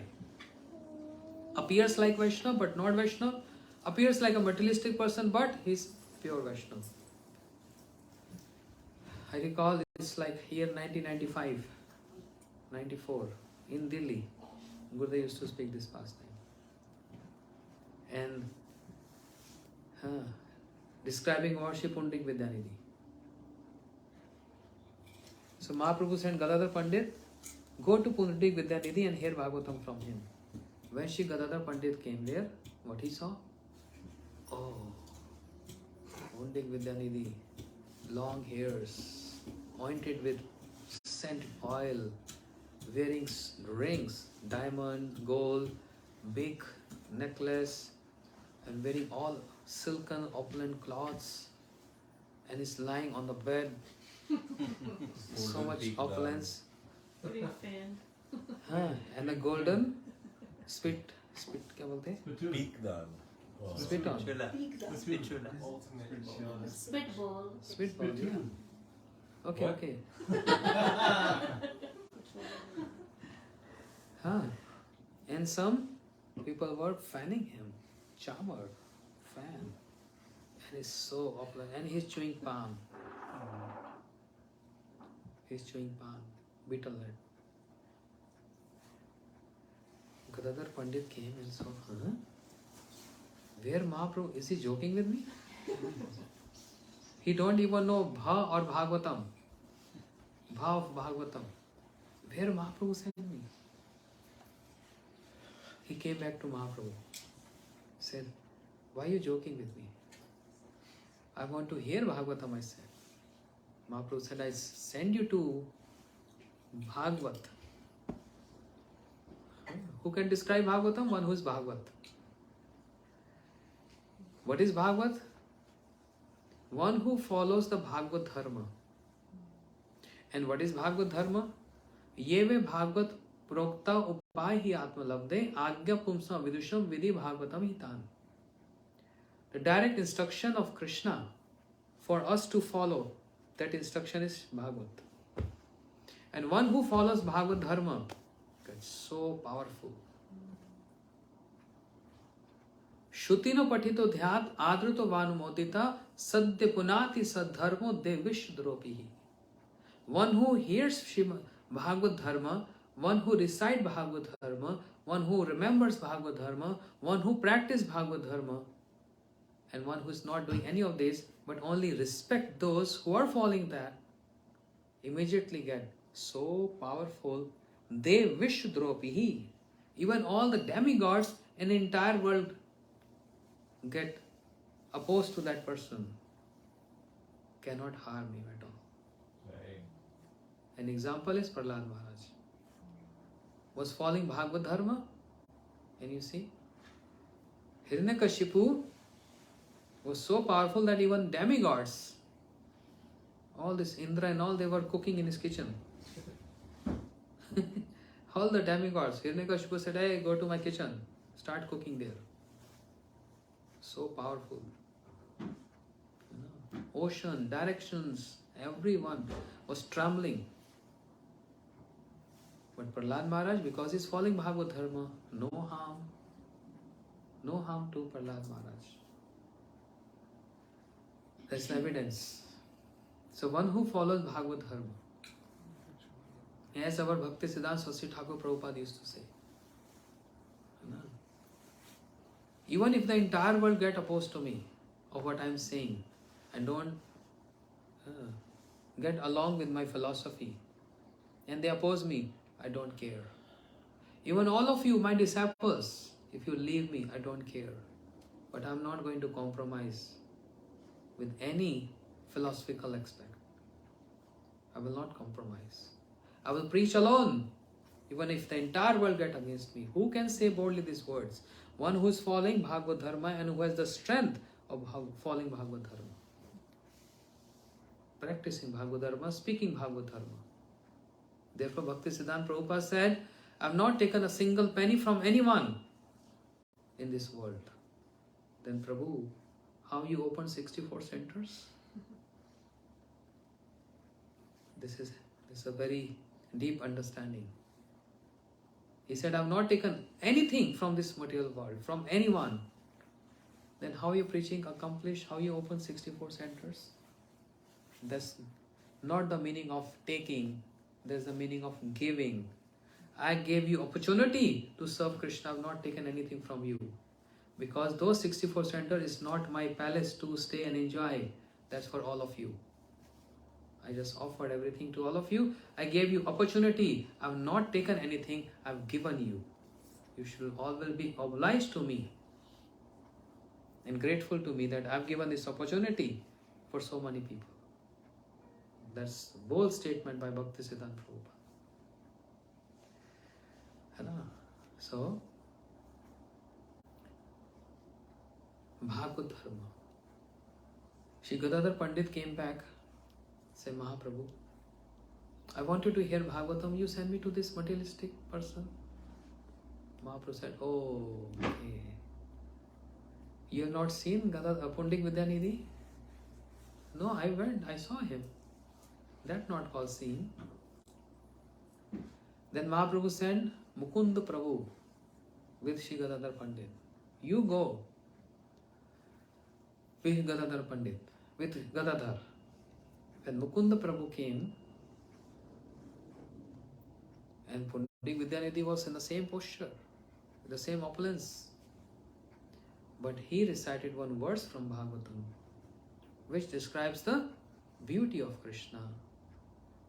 Appears like Vaishnava but not Vaishnava. Appears like a materialistic person but he is pure Vaishnava. I recall it's like year 1995, 94 in Delhi. Gurudev used to speak this pastime. And describing worship Pundrik Vidyanidhi. So Mahaprabhu sent Gadadhar Pandit, go to Pundrik Vidyanidhi and hear Bhagavatam from him. When Shri Gadadhar Pandit came there, what he saw? Oh, Pundrik Vidyanidhi, long hairs, anointed with scent oil, wearing rings, diamond, gold, big necklace, and wearing all silken opulent cloths, and is lying on the bed. So much opulence. And a golden spit क्या बोलते हैं? Peakdan. Wow. Spit on. Spitula. Spitball. Spitball, yeah. Okay, What? okay. And some people were fanning him, charmer, fan. And is so opulent. And he's chewing palm. He's chewing palm. Betel nut. Gadadhar Pandit came and saw, huh? Where Mahaprabhu? Is he joking with me? He don't even know Bha or Bhagavatam. Bha of Bhagavatam. Where Mahaprabhu sent me? He came back to Mahaprabhu. Said, why are you joking with me? I want to hear Bhagavatam, I said. Mahaprabhu said, I send you to Bhagavat. Who can describe Bhagavatam? One who is Bhagavat. What is Bhagavat? One who follows the Bhagavat Dharma. And what is Bhagavat Dharma? Ye ve Bhagavat prokta upay hi atma labde agya pumsa vidusham vidhi Bhagavatam hitan. The direct instruction of Krishna for us to follow, that instruction is Bhagavat. And one who follows Bhagavat Dharma, it's so powerful. Shutino patito dhyat adruto vanumodita sadya punati sadharmo de vishdropihi. One who hears Bhagavad Dharma, one who recites Bhagavad Dharma, one who remembers Bhagavad Dharma, one who practices Bhagavad Dharma, and one who is not doing any of this, but only respect those who are following that, immediately get so powerful. They vishdropihi. Even all the demigods in the entire world get opposed to that person. Cannot harm him at all. Right. An example is Prahlad Maharaj. Was following Bhagavad Dharma, and you see, Hiranyakashipu was so powerful that even demigods, all this Indra and all, they were cooking in his kitchen. All the demigods, Hiranyakashipu said, hey, go to my kitchen, start cooking there. So powerful. Ocean, directions, everyone was trembling. But Prahlad Maharaj, because he's following Bhagavad Dharma, no harm. No harm to Prahlad Maharaj. That's the evidence. So one who follows Bhagavad Dharma, as our Bhakti Siddhanta Saraswati Thakur Prabhupada used to say, even if the entire world get opposed to me of what I am saying and don't get along with my philosophy, and they oppose me, I don't care. Even all of you, my disciples, if you leave me, I don't care. But I am not going to compromise with any philosophical aspect. I will not compromise. I will preach alone, even if the entire world get against me. Who can say boldly these words? One who is following Bhagavad Dharma and who has the strength of following Bhagavad Dharma. Practicing Bhagavad Dharma, speaking Bhagavad Dharma. Therefore, Bhakti Siddhanta Prabhupada said, I have not taken a single penny from anyone in this world. Then Prabhu, how you open 64 centers? This is a very deep understanding. He said, I have not taken anything from this material world, from anyone. Then how you preaching accomplished? How you open 64 centers? That's not the meaning of taking. There's the meaning of giving. I gave you opportunity to serve Krishna. I have not taken anything from you. Because those 64 centers is not my palace to stay and enjoy. That's for all of you. I just offered everything to all of you. I gave you opportunity. I have not taken anything. I have given you. You should always be obliged to me and grateful to me that I have given this opportunity for so many people. That's a bold statement by Bhakti Siddhanta Prabhupada. So, Bhagavad Dharma. Shri Gadadhar Pandit came back. Say, Mahaprabhu, I wanted to hear Bhagavatam. You send me to this materialistic person. Mahaprabhu said, oh, okay. You have not seen Pundik Vidyanidhi? No, I went. I saw him. That's not called seeing. Then Mahaprabhu sent Mukunda Prabhu with Shri Gadadhar Pandit. You go. with Gadadhar Pandit, with Gadadhar. When Mukunda Prabhu came, and Pundik Vidyanidhi was in the same posture, the same opulence. But he recited one verse from Bhagavatam, which describes the beauty of Krishna.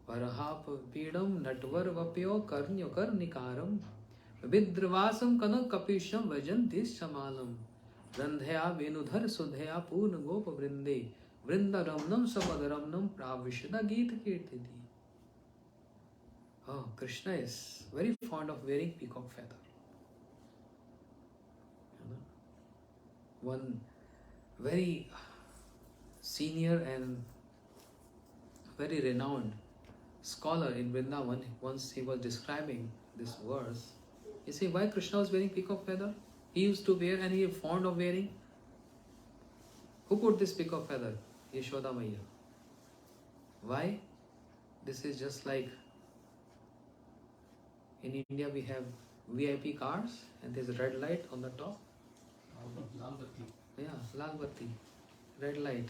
Varahap Pidam Natvar Vapyo Karnyo Karnikaram Vidravasam Kanak Kapisham Vajantis Shamalam Randhya Venudhar Sudhya Purna Gopa Vrinde Vrinda Ramnam Sabadaramnam Pravishna Geet Kirtiti. Oh, Krishna is very fond of wearing peacock feather. One very senior and very renowned scholar in Vrindavan, once he was describing this verse, he said, why Krishna was wearing peacock feather? He used to wear and he is fond of wearing. Who put this peacock feather? Yashoda Maiya. Why? This is just like in India we have VIP cars and there's a red light on the top. Lal Batti. Yeah, Lal Batti, red light.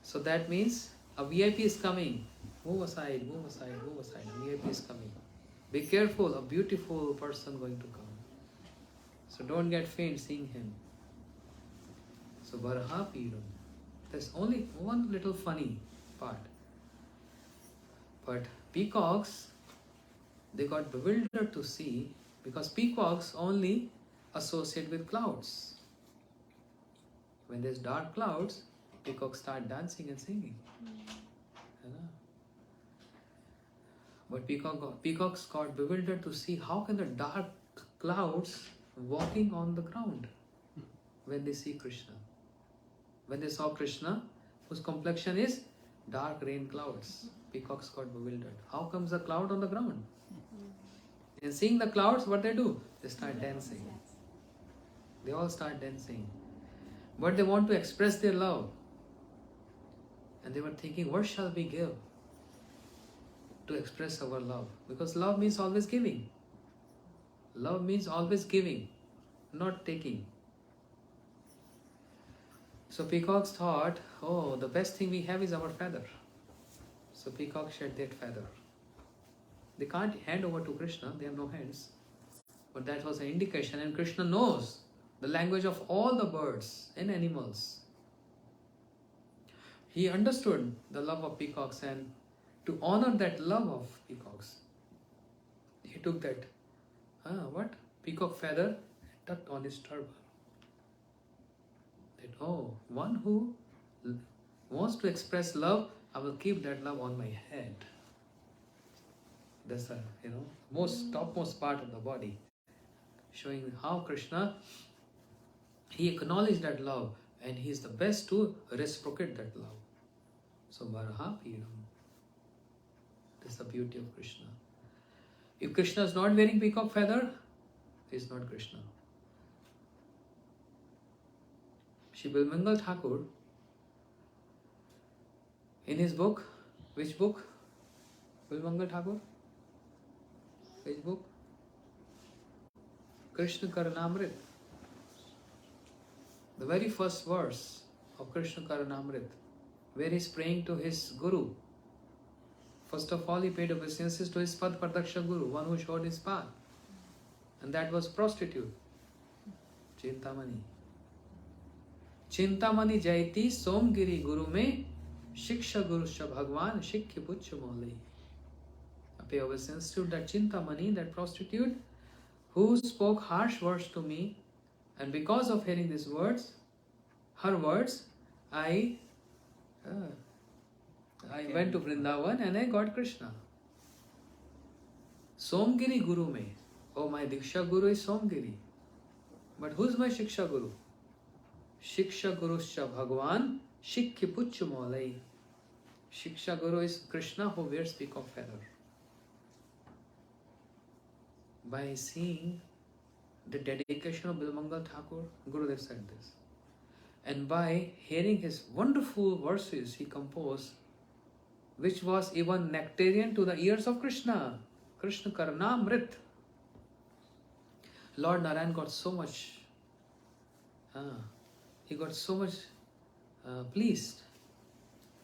So that means a VIP is coming. Move aside, move aside, move aside. VIP is coming. Be careful, a beautiful person going to come. So don't get faint seeing him. So Baraha Piram. There's only one little funny part. But peacocks, they got bewildered to see, because peacocks only associate with clouds. When there's dark clouds, peacocks start dancing and singing. But peacocks got bewildered to see how can the dark clouds walking on the ground when they see Krishna. When they saw Krishna, whose complexion is dark rain clouds, peacocks got bewildered. How comes the cloud on the ground? And seeing the clouds, what they do? They start dancing. They all start dancing. But they want to express their love. And they were thinking, what shall we give to express our love? Because love means always giving. Love means always giving, not taking. So peacocks thought, oh, the best thing we have is our feather. So peacock shed that feather. They can't hand over to Krishna, they have no hands. But that was an indication, and Krishna knows the language of all the birds and animals. He understood the love of peacocks, and to honor that love of peacocks, he took that, peacock feather, tucked on his turban. That, oh, one who wants to express love, I will keep that love on my head. That's the topmost part of the body, showing how Krishna, he acknowledged that love, and he is the best to reciprocate that love. So Baraha Piram. That's the beauty of Krishna. If Krishna is not wearing peacock feather, he is not Krishna. Shri Bilmangal Thakur, in his book, which book? Bilmangal Thakur? Which book? Krishna Karanamrit. The very first verse of Krishna Karanamrit, where he is praying to his Guru. First of all, he paid obeisances to his Pad Pradaksha Guru, one who showed his path. And that was prostitute, Chintamani. Chintamani Jaiti Somgiri Guru me Shiksha Guru Sha Bhagwan Shikya Puchya Maulai. I pay obeisance to that Chintamani, that prostitute, who spoke harsh words to me, and because of hearing these words, her words, I went to Vrindavan and I got Krishna. Somgiri Guru me. Oh, my Diksha Guru is Somgiri. But who's my Shiksha Guru? Shiksha Guruscha Bhagwan Shikya Puchya Maulai. Shiksha Guru is Krishna who wears peacock feather. By seeing the dedication of Bilmangal Thakur, Gurudev said this. And by hearing his wonderful verses he composed, which was even nectarian to the ears of Krishna, Krishna Karnamrit. Lord Narayan got so much, he got so much pleased.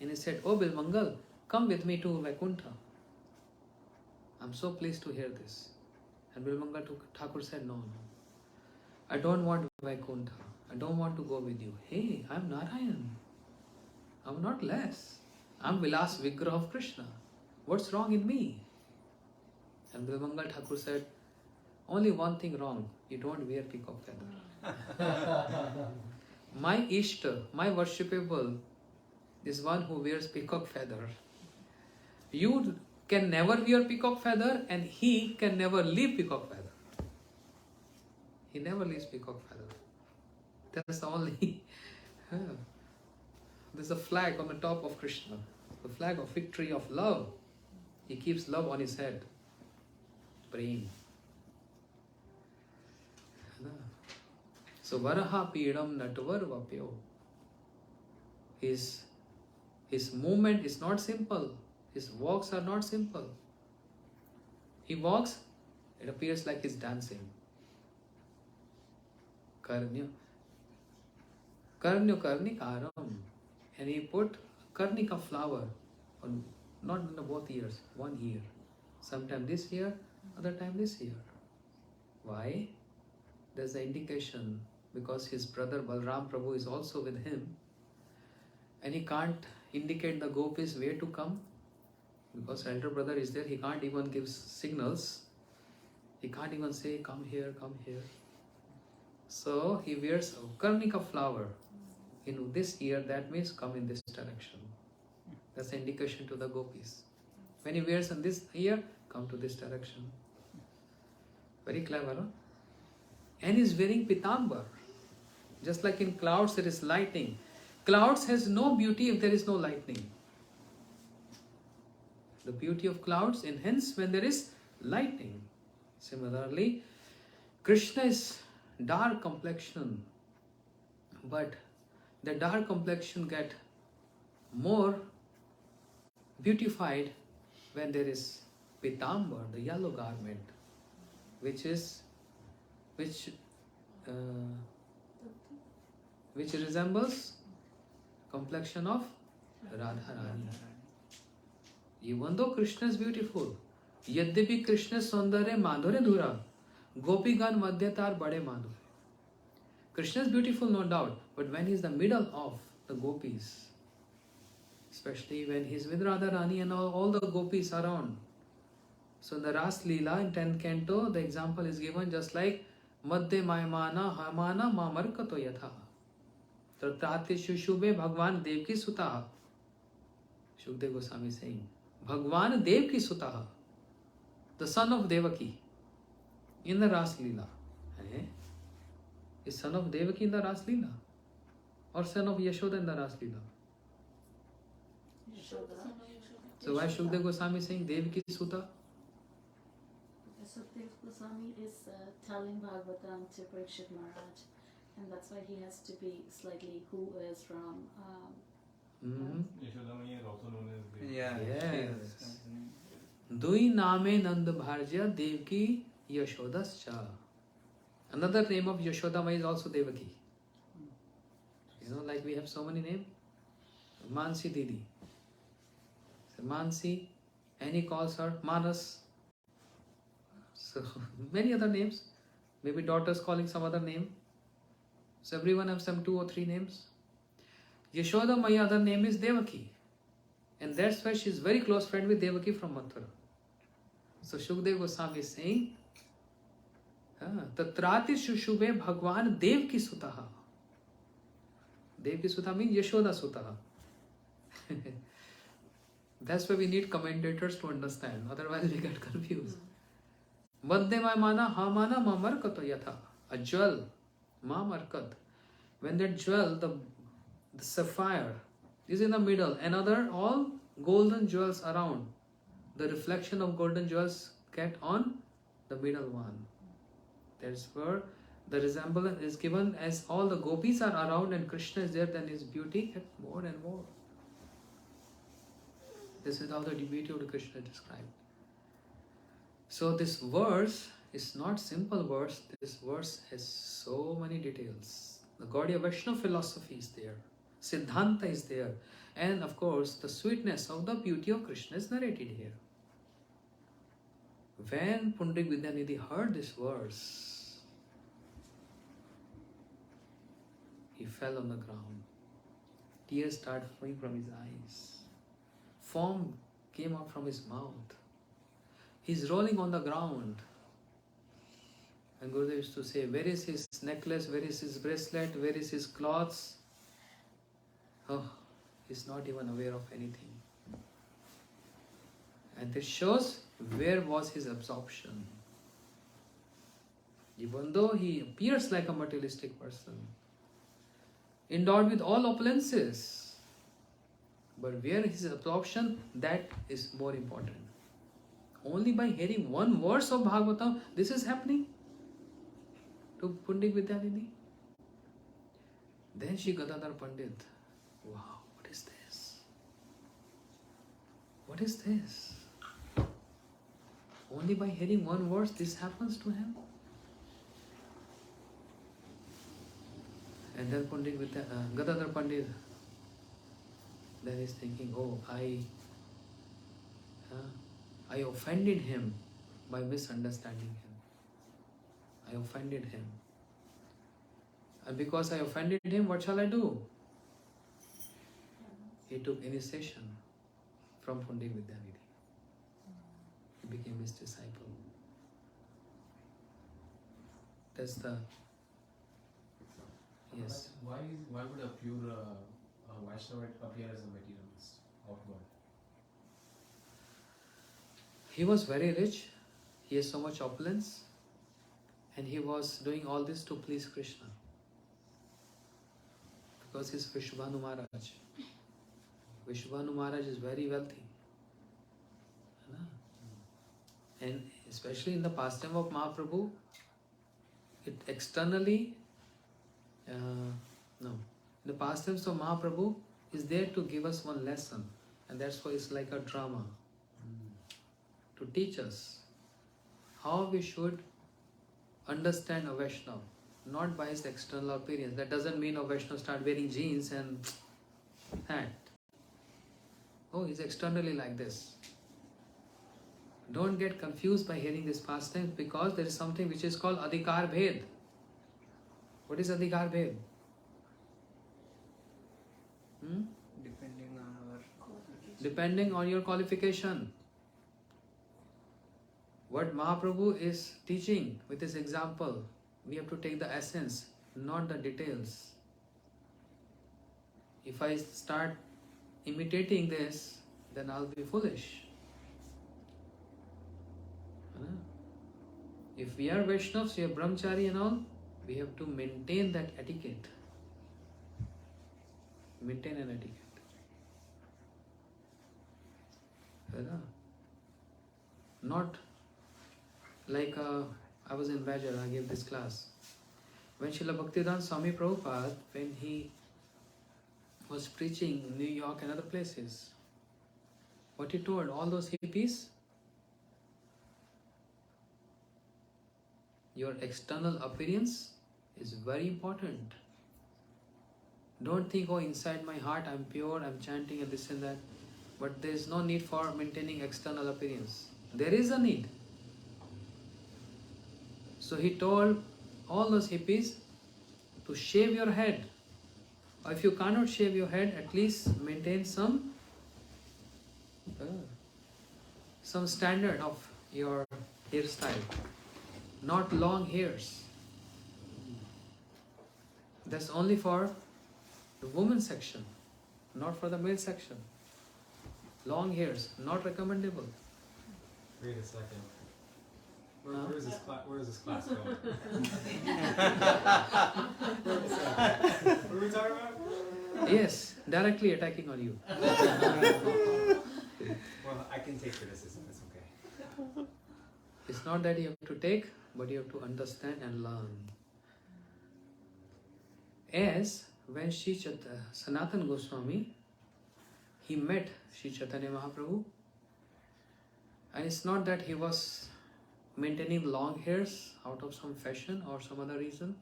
And he said, "Oh Bilmangal, come with me to Vaikuntha. I'm so pleased to hear this." And Bilmangal Thakur said, "No, no. I don't want Vaikuntha. I don't want to go with you. Hey, I'm Narayan. I'm not less. I'm Vilas Vigraha of Krishna. What's wrong in me?" And Bilmangal Thakur said, "Only one thing wrong. You don't wear peacock feather. My Ishta, my worshipable, is one who wears peacock feather. You can never wear peacock feather, and he can never leave peacock feather. He never leaves peacock feather. That's the only. There's a flag on the top of Krishna, the flag of victory of love. He keeps love on his head. Prem. So Varaha Pidam Natvar Vapyo. His movement is not simple. His walks are not simple. He walks, it appears like he's dancing. Karnyo Karnikaram. And he put Karnika flower on, not in both ears, one ear. Sometime this ear, other time this ear. Why? There's the indication, because his brother Balram Prabhu is also with him, and he can't indicate the gopis where to come, because elder brother is there. He can't even give signals. He can't even say, "Come here, come here." So he wears a Karnika flower in this ear. That means come in this direction. That's the indication to the gopis. When he wears in this ear, come to this direction. Very clever, huh? And he's wearing pitambar. Just like in clouds there is lightning. Clouds has no beauty if there is no lightning. The beauty of clouds enhances when there is lightning. Similarly, Krishna is dark complexion, but the dark complexion get more beautified when there is pitambar, the yellow garment, which resembles complexion of Radharani. Even though Krishna is beautiful, Yadyapi Krishna Saundare Madhurya Dhura, Gopigan Madhyatar Bade Madhur. Krishna is beautiful, no doubt, but when he is the middle of the gopis, especially when he is with Radharani and all the gopis around. So in the Ras Leela in 10th canto, the example is given just like Madhya Maimana Hamana Mamarkato Yatha. Tatrati Shushube Bhagwan Devki Sutaha. Shukdev Goswami saying, Bhagwan Devki Sutaha, the son of Devaki in the Ras Leela. Is son of Devaki in the Ras Leela? Or son of Yashoda in the Ras Leela? So why Shukdev Goswami saying Devaki Suta? Sukdev Goswami is telling Bhagavatam to Parikshit Maharaj, and that's why he has to be slightly who is from. Yashodamaya is also known as Devi. Yeah. Yes. Dui Name Nand Bharja Devki Yashodascha. Another name of Yashodamaya is also Devaki. You know, like we have so many names. Mansi Didi. So Mansi, and he calls her Manas. So many other names. Maybe daughters calling some other name. So everyone has some 2 or 3 names. Yashoda Maya other name is Devaki. And that's why she is very close friend with Devaki from Mathura. So Shukdev Goswami is saying, Tatrati Shushube Bhagwan Devki Sutaha. Devki Sutaha means Yashoda Sutaha. That's why we need commentators to understand. Otherwise we get confused. Madhya Maimana Hamana Mamarkato Yatha. A jewel. Mamarkat. When that jewel, the sapphire, is in the middle, another all golden jewels around. The reflection of golden jewels get on the middle one. That's where the resemblance is given. As all the gopis are around and Krishna is there, then his beauty gets more and more. This is how the beauty of the Krishna is described. So this verse is not simple verse. This verse has so many details. The Gaudiya Vaishnava philosophy is there. Siddhanta is there. And of course, the sweetness of the beauty of Krishna is narrated here. When Pundik Vidyanidhi heard this verse, he fell on the ground. Tears started flowing from his eyes. Foam came out from his mouth. He's rolling on the ground. And Gurudev used to say, where is his necklace, where is his bracelet, where is his clothes? Oh, he's not even aware of anything. And this shows where was his absorption. Even though he appears like a materialistic person, endowed with all opulences, but where is his absorption, that is more important. Only by hearing one verse of Bhagavatam, this is happening to Pundik Vidyanidhi. Then Shri Gadadhar Pandit, wow, what is this? What is this? Only by hearing one verse, this happens to him. And then Gadadhar Pandit, then he's thinking, oh, I offended him by misunderstanding him. I offended him. And because I offended him, what shall I do? He took initiation from Pundik Vidyanidhi. He became his disciple. That's the... Yes. Why would a pure Vaishnavite appear as a materialist outward? He was very rich. He has so much opulence. And he was doing all this to please Krishna. Because he's Vishwabhanu Maharaj. Vishwabhanu Maharaj is very wealthy. And especially in the pastime of Mahaprabhu, it externally, the pastimes of Mahaprabhu is there to give us one lesson. And that's why it's like a drama. To teach us how we should understand a Vaishnava, not by his external appearance. That doesn't mean a Vaishnava start wearing jeans and hat. Oh, he's externally like this. Don't get confused by hearing this pastime, because there is something which is called Adhikar Bhed. What is Adhikar Bhed? Depending on your qualification. What Mahaprabhu is teaching with his example, we have to take the essence, not the details. If I start imitating this, then I'll be foolish. If we are Vaishnavas, we are Brahmachari and all, we have to maintain that etiquette. Maintain an etiquette. Not like I was in Bajar, I gave this class. When Srila Bhaktivedanta Swami Prabhupada, when he was preaching in New York and other places, what he told all those hippies, your external appearance is very important. Don't think, oh, inside my heart I'm pure, I'm chanting and this and that. But there is no need for maintaining external appearance. There is a need. So he told all those hippies to shave your head. Or if you cannot shave your head, at least maintain some standard of your hairstyle. Not long hairs. That's only for the women's section, not for the male section. Long hairs, not recommendable. Wait a second. Where, Huh? where is this class going? What are we talking about? Yes, directly attacking on you. Well, I can take criticism, it's okay. It's not that you have to take, but you have to understand and learn. As when Sanatana Goswami, he met Sri Chaitanya Mahaprabhu, and it's not that he was maintaining long hairs out of some fashion or some other reason.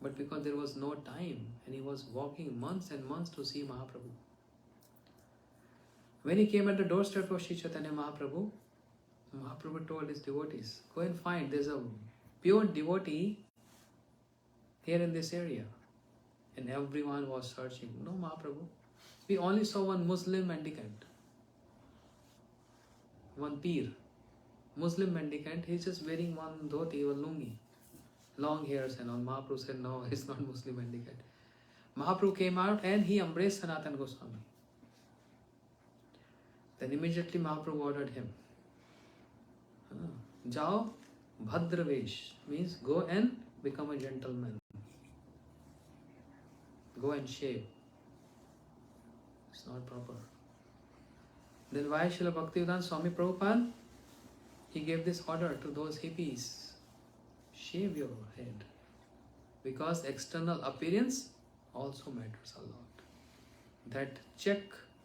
But because there was no time and he was walking months and months to see Mahaprabhu. When he came at the doorstep of Sri Chaitanya Mahaprabhu, Mahaprabhu told his devotees, go and find, there's a pure devotee here in this area. And everyone was searching. No, Mahaprabhu. We only saw one Muslim mendicant. One Peer. Muslim mendicant. He's just wearing one dhoti or lungi. Long hairs and all. Mahaprabhu said, no, he's not Muslim mendicant. Mahaprabhu came out and he embraced Sanatana Goswami. Then immediately Mahaprabhu ordered him. Jao Bhadravesh means go and become a gentleman. Go and shave. It's not proper. Then why Srila Bhaktivedanta Swami Prabhupada? He gave this order to those hippies. Shave your head. Because external appearance also matters a lot. That check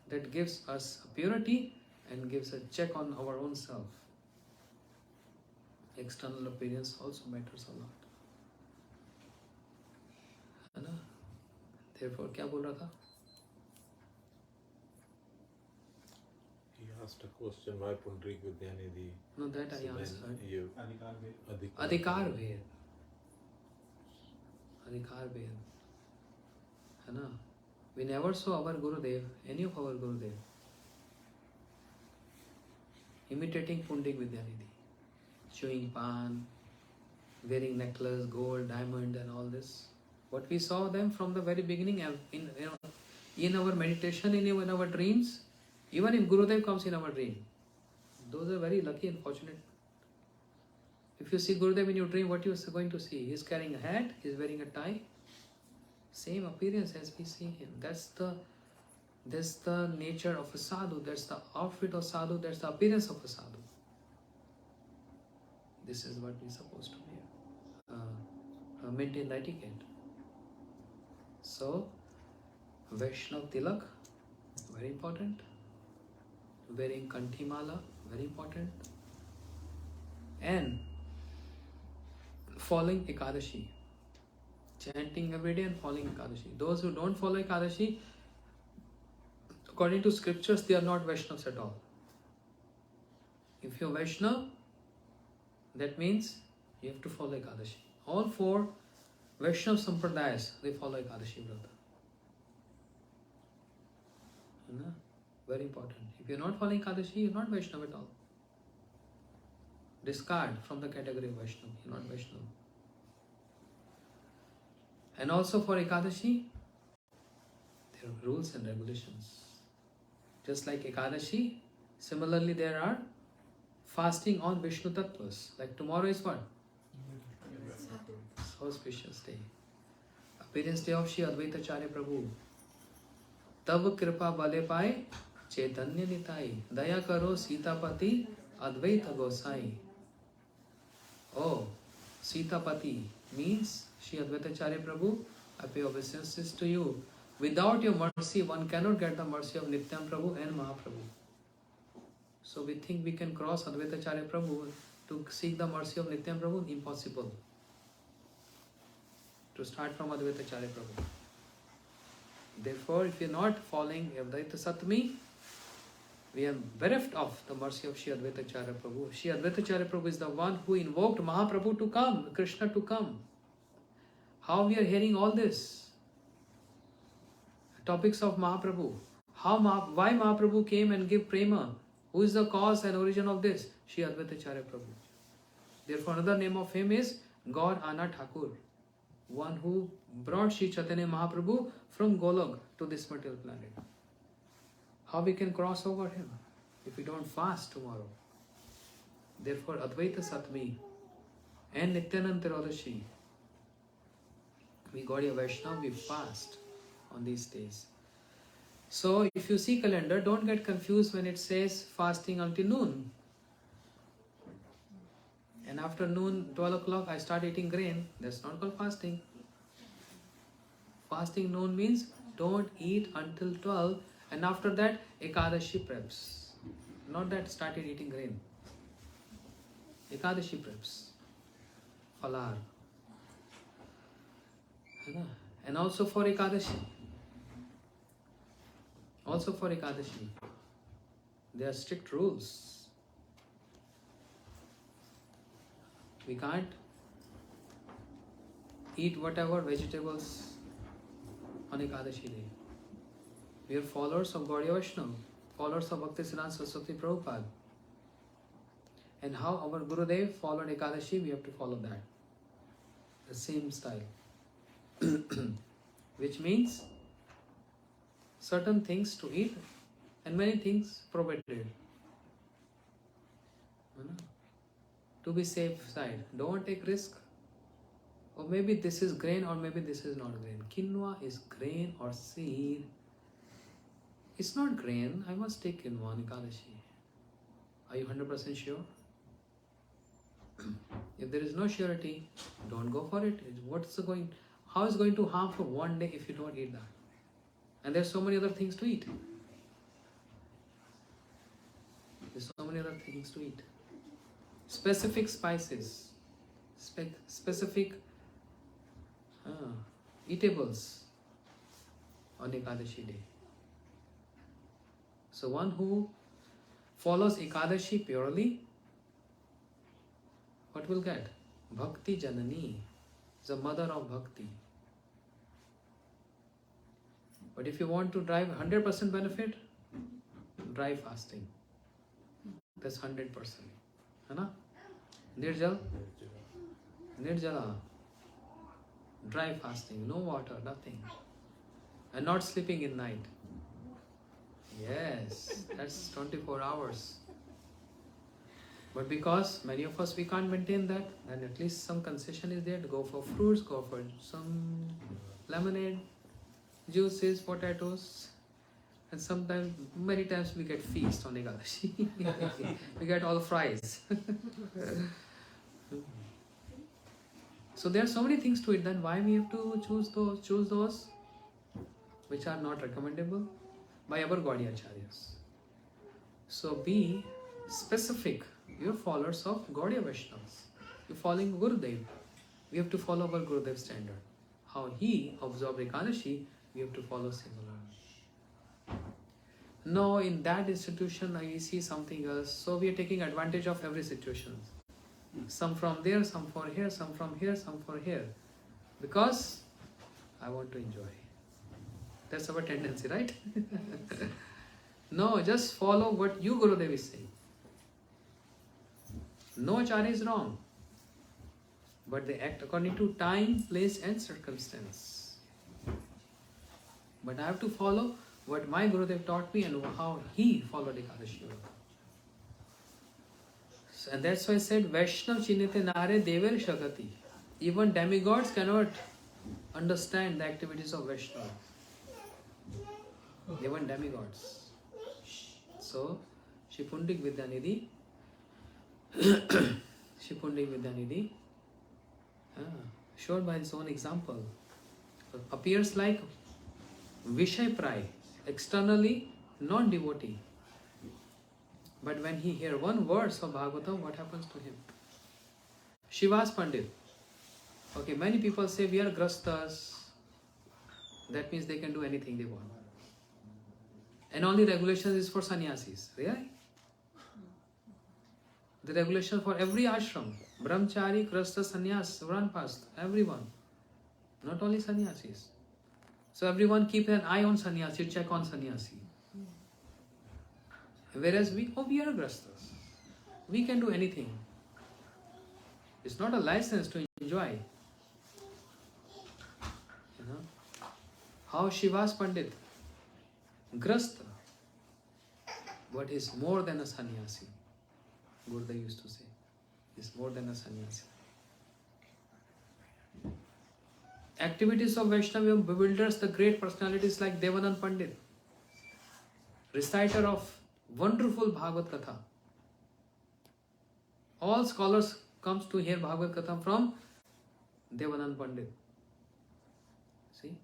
that gives us purity and gives a check on our own self. External appearance also matters a lot. है ना? Therefore, क्या बोल रहा था? He asked a question, why Pundrik Vidyanidhi? No, that I So then answered. You, अधिकार भेद. अधिकार भेद. है ना? We never saw our Gurudev, any of our Gurudev, imitating Pundik Vidyanidhi. Chewing pan, wearing necklace, gold, diamond and all this. But we saw them from the very beginning in our meditation, in our dreams. Even if Gurudev comes in our dream, those are very lucky and fortunate. If you see Gurudev in your dream, what you are going to see? He is carrying a hat, he is wearing a tie. Same appearance as we see him. That's the nature of a sadhu. That's the outfit of sadhu. That's the appearance of a sadhu. This is what we're supposed to be. Maintain etiquette. So, Vaishnav Tilak, very important. Wearing Kanthi Mala, very important. And following Ekadashi. Chanting every day and following Ekadashi. Those who don't follow Ekadashi, according to scriptures, they are not Vaishnavas at all. If you're Vaishnav, that means you have to follow Ekadashi. All four Vaishnav Sampradayas, they follow Ekadashi Vrata. Very important. If you're not following Ekadashi, you're not Vaishnav at all. Discard from the category of Vaishnav. You're not Vaishnav. And also for Ekadashi, there are rules and regulations. Just like Ekadashi, similarly there are fasting on Vishnu Tattvas. Like tomorrow is what? So auspicious day. Appearance day of Shri Advaitacharya Prabhu. Tab kripa bale pai chaitanya nitai. Daya karo Sitapati Advaita Gosai. Oh, Sitapati means Shri Advaitacharya Prabhu, I pay obeisances to you. Without your mercy, one cannot get the mercy of Nityam Prabhu and Mahaprabhu. So we think we can cross Advaitacharya Prabhu to seek the mercy of Nityam Prabhu? Impossible. To start from Advaitacharya Prabhu. Therefore, if we are not following Advaita Satmi, we are bereft of the mercy of Shri Advaitacharya Prabhu. Shri Advaitacharya Prabhu is the one who invoked Mahaprabhu to come, Krishna to come. How we are hearing all this? Topics of Mahaprabhu. Why Mahaprabhu came and gave prema? Who is the cause and origin of this? Shri Advaitacharya Prabhu. Therefore, another name of him is Gaur Ana Thakur. One who brought Shri Chaitanya Mahaprabhu from Golok to this material planet. How we can cross over him if we don't fast tomorrow? Therefore, Advaita Satmi and Nityananda Tiradashi, we got a Vaishnava, we fast on these days. So, if you see calendar, don't get confused when it says fasting until noon. And after noon, 12 o'clock, I start eating grain. That's not called fasting. Fasting noon means don't eat until 12 and after that, Ekadashi preps. Not that started eating grain. Ekadashi preps. Falar. है ना? And also for Ekadashi. Also for Ekadashi. There are strict rules. We can't eat whatever vegetables on Ekadashi day. We are followers of Gaudiya Vaishnava, followers of Bhaktisiddhanta Saraswati Prabhupada. And how our Gurudev followed Ekadashi, we have to follow that. The same style. Which means certain things to eat and many things prohibited. To be safe side. Don't take risk. Or maybe this is grain or maybe this is not grain. Quinoa is grain or seed. It's not grain. I must take quinoa on Ekadashi. Are you 100% sure? If there is no surety, don't go for it. How is going to harm for one day if you don't eat that? And there's so many other things to eat. There's so many other things to eat. Specific spices, specific eatables on Ekadashi day. So one who follows Ekadashi purely, what will get? Bhakti Janani, the mother of Bhakti. But if you want to drive 100% benefit, dry fasting. That's 100%. Hai Nirjal? Nirjala. Dry fasting, no water, nothing. And not sleeping in night. Yes, that's 24 hours. But because many of us, we can't maintain that, then at least some concession is there to go for fruits, go for some lemonade, juices, potatoes. And sometimes, many times we get feast on Ekadashi. We get all fries. So there are so many things to it, then why we have to choose those which are not recommendable by our Gaudiya Acharyas. So be specific. You're followers of Gaudiya Vaishnavas. You're following Gurudev. We have to follow our Gurudev standard. How he observed Ekadashi, we have to follow similar. No, in that institution I see something else. So we are taking advantage of every situation. Some from there, some for here, some from here, some for here. Because I want to enjoy. That's our tendency, right? No, just follow what you Gurudev is saying. No acharya is wrong. But they act according to time, place and circumstance. But I have to follow what my Gurudev taught me and how he followed Ekadashi. And that's why I said, Vaishnav Chinite Nare Dever Shagati. Even demigods cannot understand the activities of Vaishnava. Even demigods. So, Shipundik Vidyanidhi showed by his own example, appears like Vishay Prai, externally non-devotee. But when he hears one verse of Bhagavatam, what happens to him? Shivas Pandit. Okay, many people say we are grastas. That means they can do anything they want. And only regulations is for sannyasis. Really? The regulation for every ashram, brahmachari, grasta, sannyas, vanpast, everyone. Not only sannyasis. So everyone keep an eye on sannyasi, check on sannyasi. Whereas we are grastas. We can do anything. It's not a license to enjoy. You know? How Shivas Pandit, grasta, but is more than a sannyasi. Gurudev used to say, is more than a sannyasi. Activities of Vaishnava bewilders the great personalities like Devanand Pandit, reciter of wonderful Bhagavad Katha. All scholars comes to hear Bhagavad Katha from Devanand Pandit. See?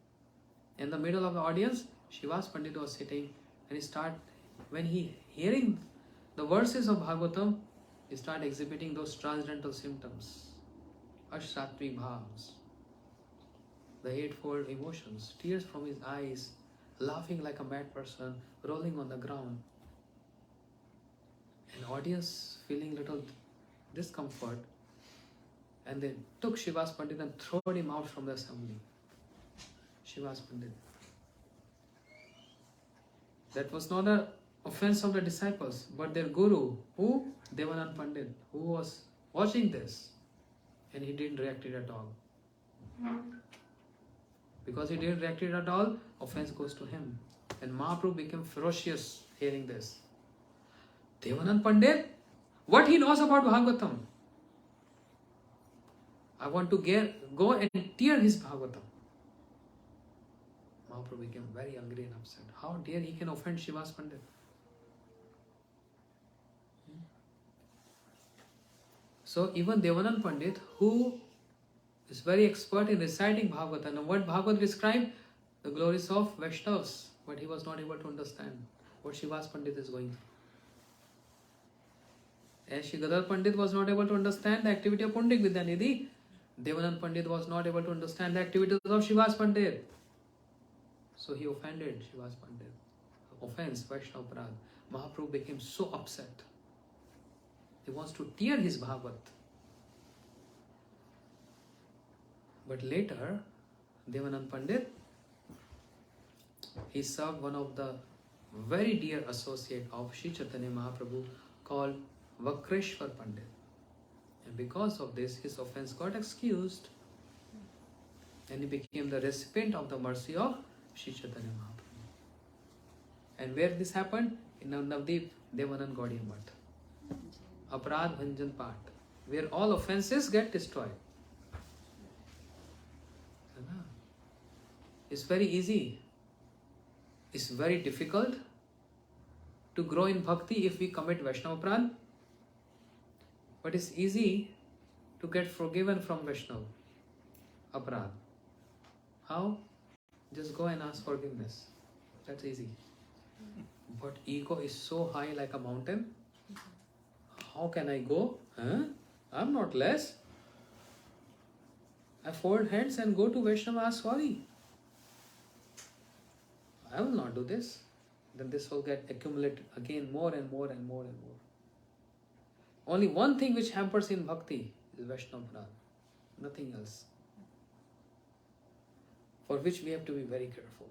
In the middle of the audience, Shivas Pandit was sitting and when he hearing the verses of Bhagavatam, he start exhibiting those transcendental symptoms, Ashratvi Bhavs. the eightfold emotions, tears from his eyes, laughing like a mad person, rolling on the ground. And audience feeling little discomfort, and they took Shivas Pandit and thrown him out from the assembly. Shivas Pandit. That was not an offense of the disciples, but their guru, who? Devanand Pandit, who was watching this, and he didn't react it at all. Because he didn't react it at all, offense goes to him. And Mahaprabhu became ferocious hearing this. Devanand Pandit, what he knows about Bhagavatam? I want to go and tear his Bhagavatam. Mahaprabhu became very angry and upset. How dare he can offend Shivas Pandit? So even Devanand Pandit, who is very expert in reciting Bhagavatam, and what Bhagavad described? The glories of Vaishnavas, but he was not able to understand what Shivas Pandit is going through. As Gadadhar Pandit was not able to understand the activity of Pundik Vidyanidhi, Devanand Pandit was not able to understand the activities of Shivas Pandit. So he offended Shivas Pandit. Offense, Vaishnava Parad. Mahaprabhu became so upset. He wants to tear his Bhagavat. But later, Devanand Pandit, he served one of the very dear associate of Sri Chaitanya Mahaprabhu called Vakreshwar Pandit. And because of this, his offense got excused. And he became the recipient of the mercy of Sri Chaitanya Mahaprabhu. And where this happened? In Navdeep, Devanand Gaudiya Math. Aparad Bhanjan Path, where all offenses get destroyed. It's very easy. It's very difficult to grow in bhakti if we commit Vaishnava Aparad. But it's easy to get forgiven from Vaishnava Aparad. How? Just go and ask forgiveness. That's easy. But ego is so high like a mountain. How can I go? I'm not less. I fold hands and go to Vaishnava, ask sorry. I will not do this. Then this will get accumulated again more and more and more and more. Only one thing which hampers in bhakti is Vaishnava Aparad. Nothing else. For which we have to be very careful.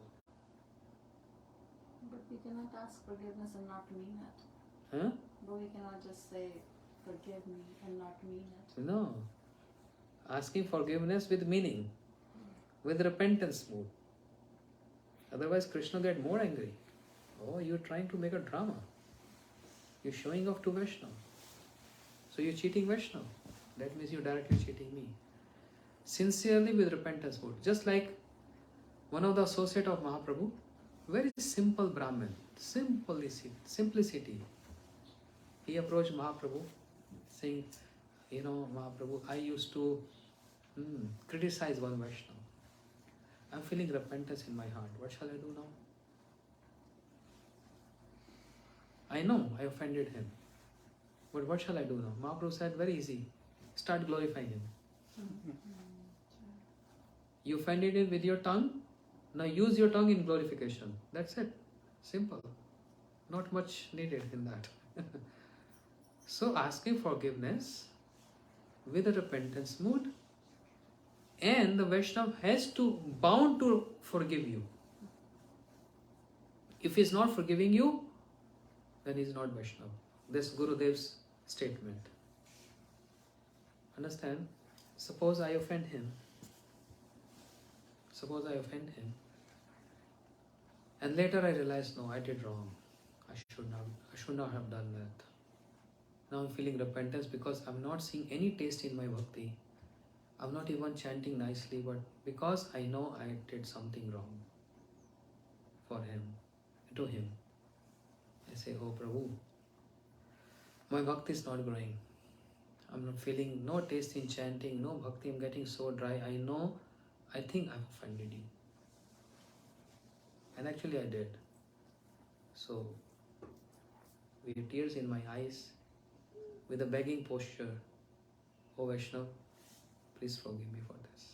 But we cannot ask forgiveness and not mean it. Huh? But we cannot just say, forgive me and not mean it. No. Asking forgiveness with meaning, with repentance mood. Otherwise, Krishna get more angry. Oh, you're trying to make a drama. You're showing off to Vaishnava. So you're cheating Vaishnava. That means you're directly cheating me. Sincerely with repentance mood. Just like one of the associate of Mahaprabhu, very simple Brahmin, simplicity. He approached Mahaprabhu saying, Mahaprabhu, I used to criticize one Vaishnava. I'm feeling repentance in my heart. What shall I do now? I know I offended him. But what shall I do now? Mahaprabhu said, very easy. Start glorifying him. You offended him with your tongue. Now use your tongue in glorification. That's it. Simple. Not much needed in that. So asking forgiveness with a repentance mood, and the Vaishnava has to bound to forgive you. If he is not forgiving you, then he is not Vaishnava. This Gurudev's statement. Understand? Suppose I offend him. And later I realize, no, I did wrong. I should not have done that. Now I'm feeling repentance because I'm not seeing any taste in my bhakti. I'm not even chanting nicely, but because I know I did something wrong to him. I say, oh Prabhu, my bhakti is not growing. I'm not feeling no taste in chanting, no bhakti, I'm getting so dry. I think I've offended you. And actually I did. So, with tears in my eyes, with a begging posture, oh Vaishnava, please forgive me for this.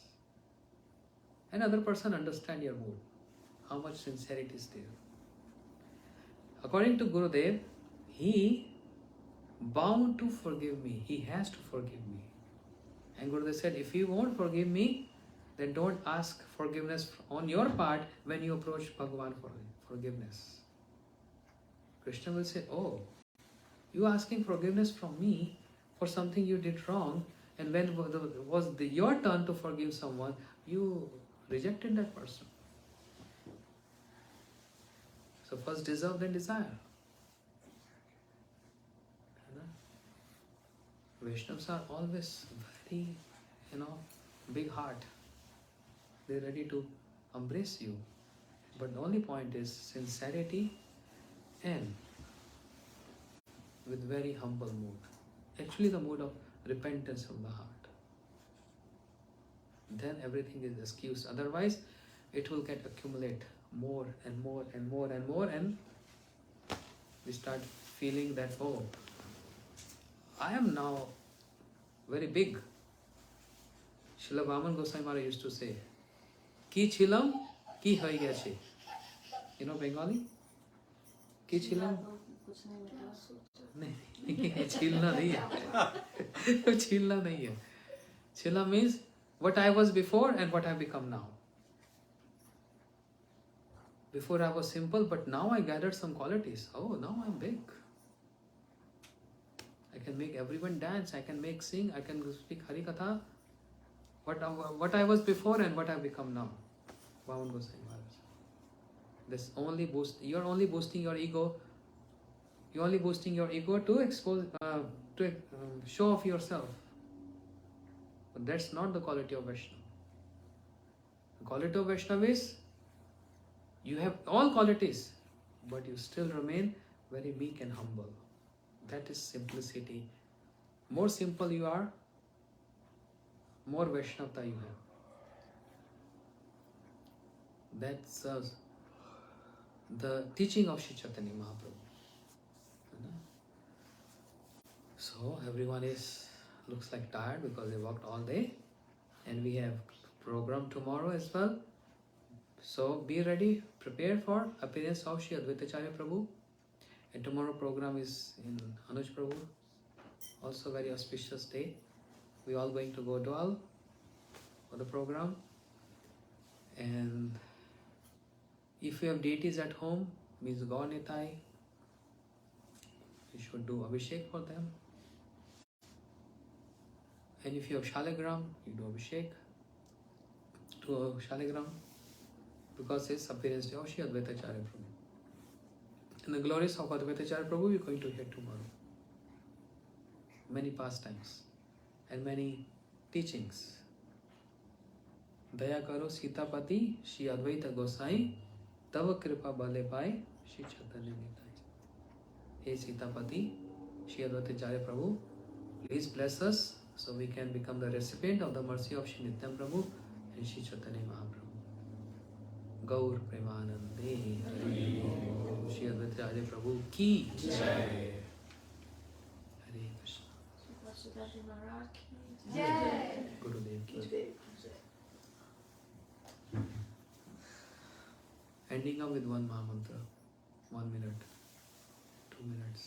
and other person understand your mood, how much sincerity is there. According to Gurudev, he bound to forgive me. He has to forgive me. And Gurudev said, if you won't forgive me, then don't ask forgiveness on your part when you approach Bhagavan for forgiveness. Krishna will say, oh, you asking forgiveness from me for something you did wrong, and when was your turn to forgive someone, you rejected that person. So first deserve, then desire. Vaishnavas are always very, big heart. They're ready to embrace you. But the only point is sincerity and with very humble mood. Actually the mood of repentance from the heart. Then everything is excused. Otherwise, it will get accumulate more and more and more and more, and we start feeling that, oh, I am now very big. Srila Vaman Goswami Maharaj used to say, Ki chilam, ki hai gache. You know Bengali? Ki chilam? कुछ नहीं निकला. नहीं, chilna nahi hai. Chilna nahi hai. Chila means what I was before and what I have become now. Before I was simple, but now I gathered some qualities. Oh, now I'm big. I can make everyone dance, I can make sing, I can speak Hari Katha. What I was before and what I have become now. Vaman Goswami Maharaj. This only boost. You're only boosting your ego. You're only boosting your ego to expose, to show off yourself. But that's not the quality of Vaishnava. The quality of Vaishnava is you have all qualities, but you still remain very meek and humble. That is simplicity. More simple you are, more Vaishnavata you have. That's the teaching of Sri Chaitanya Mahaprabhu. So everyone looks like tired because they worked all day, and we have program tomorrow as well. So be ready, prepare for appearance of Sri Advaitacharya Prabhu. And tomorrow program is in Anuj Prabhu. Also very auspicious day. We all going to go Dwal for the program. And if you have deities at home, means Gaur Nitai, you should do Abhishek for them. And if you have Shaligram, you do Abhishek to Shaligram, because it's appearance day of Sri Advaitacharya Prabhu. And the glories of Advaitacharya Prabhu we are going to hear tomorrow. Many pastimes and many teachings. Daya karo Sitapati, Shri Advaita Gosai, Tava Kripa Bale Pai, Shri Chaitanya Nitai. Hey Sitapati, Shri Advaitacharya Prabhu, please bless us so we can become the recipient of the mercy of Shri Nityam Prabhu and Shri Chaitanya Mahaprabhu. Gaur Premanande Hare Shri Advaitacharya Prabhu Ki Jai. Hare Krishna. Sripad Maharaj ki Jai. Gurudev Ki Jai. Ending up with one Mahamantra. 1 minute. 2 minutes.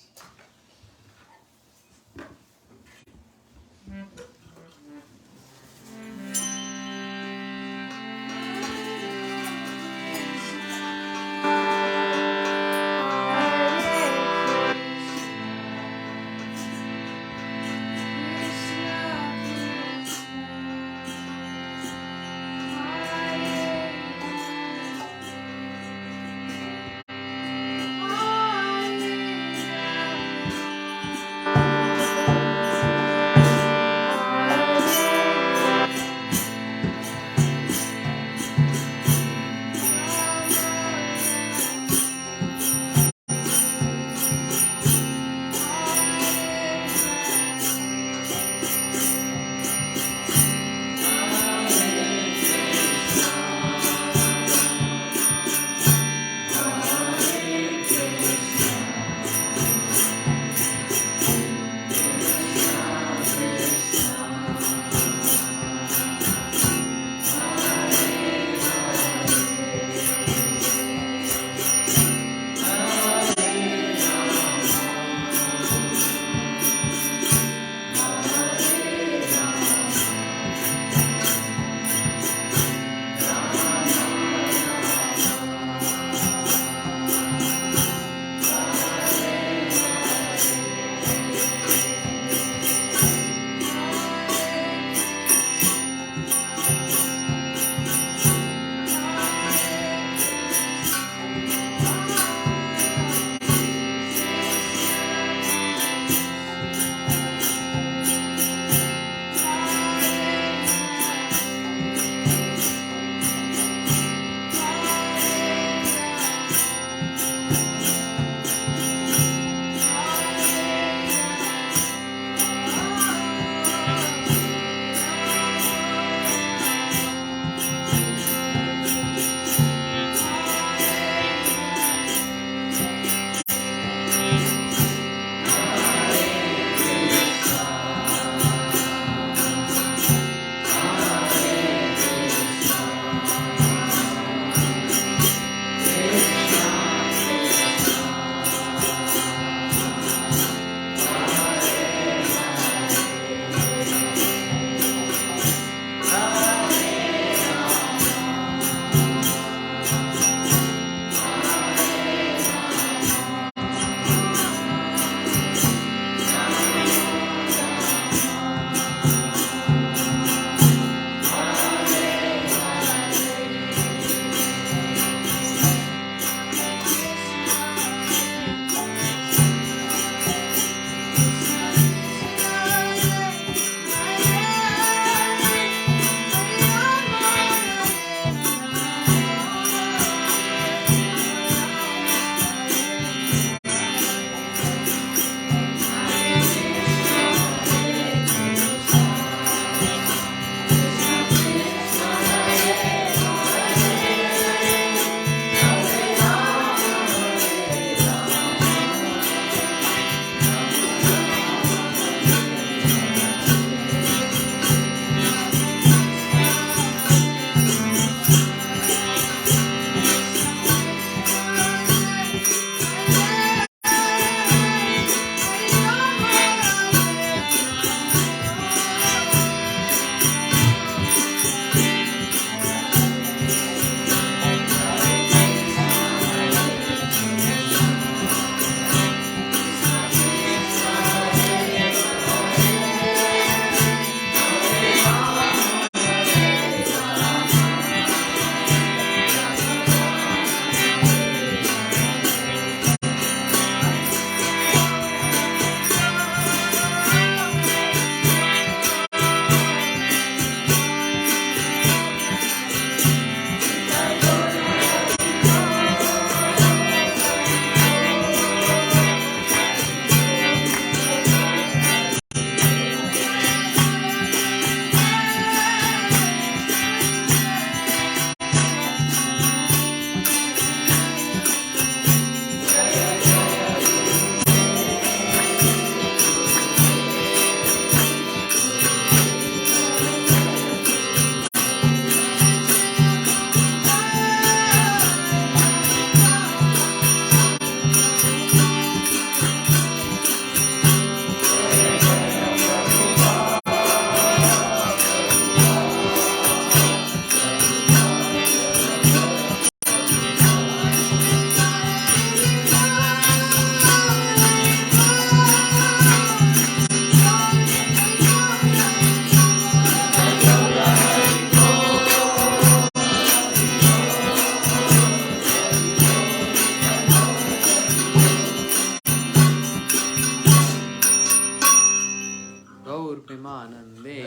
Premanande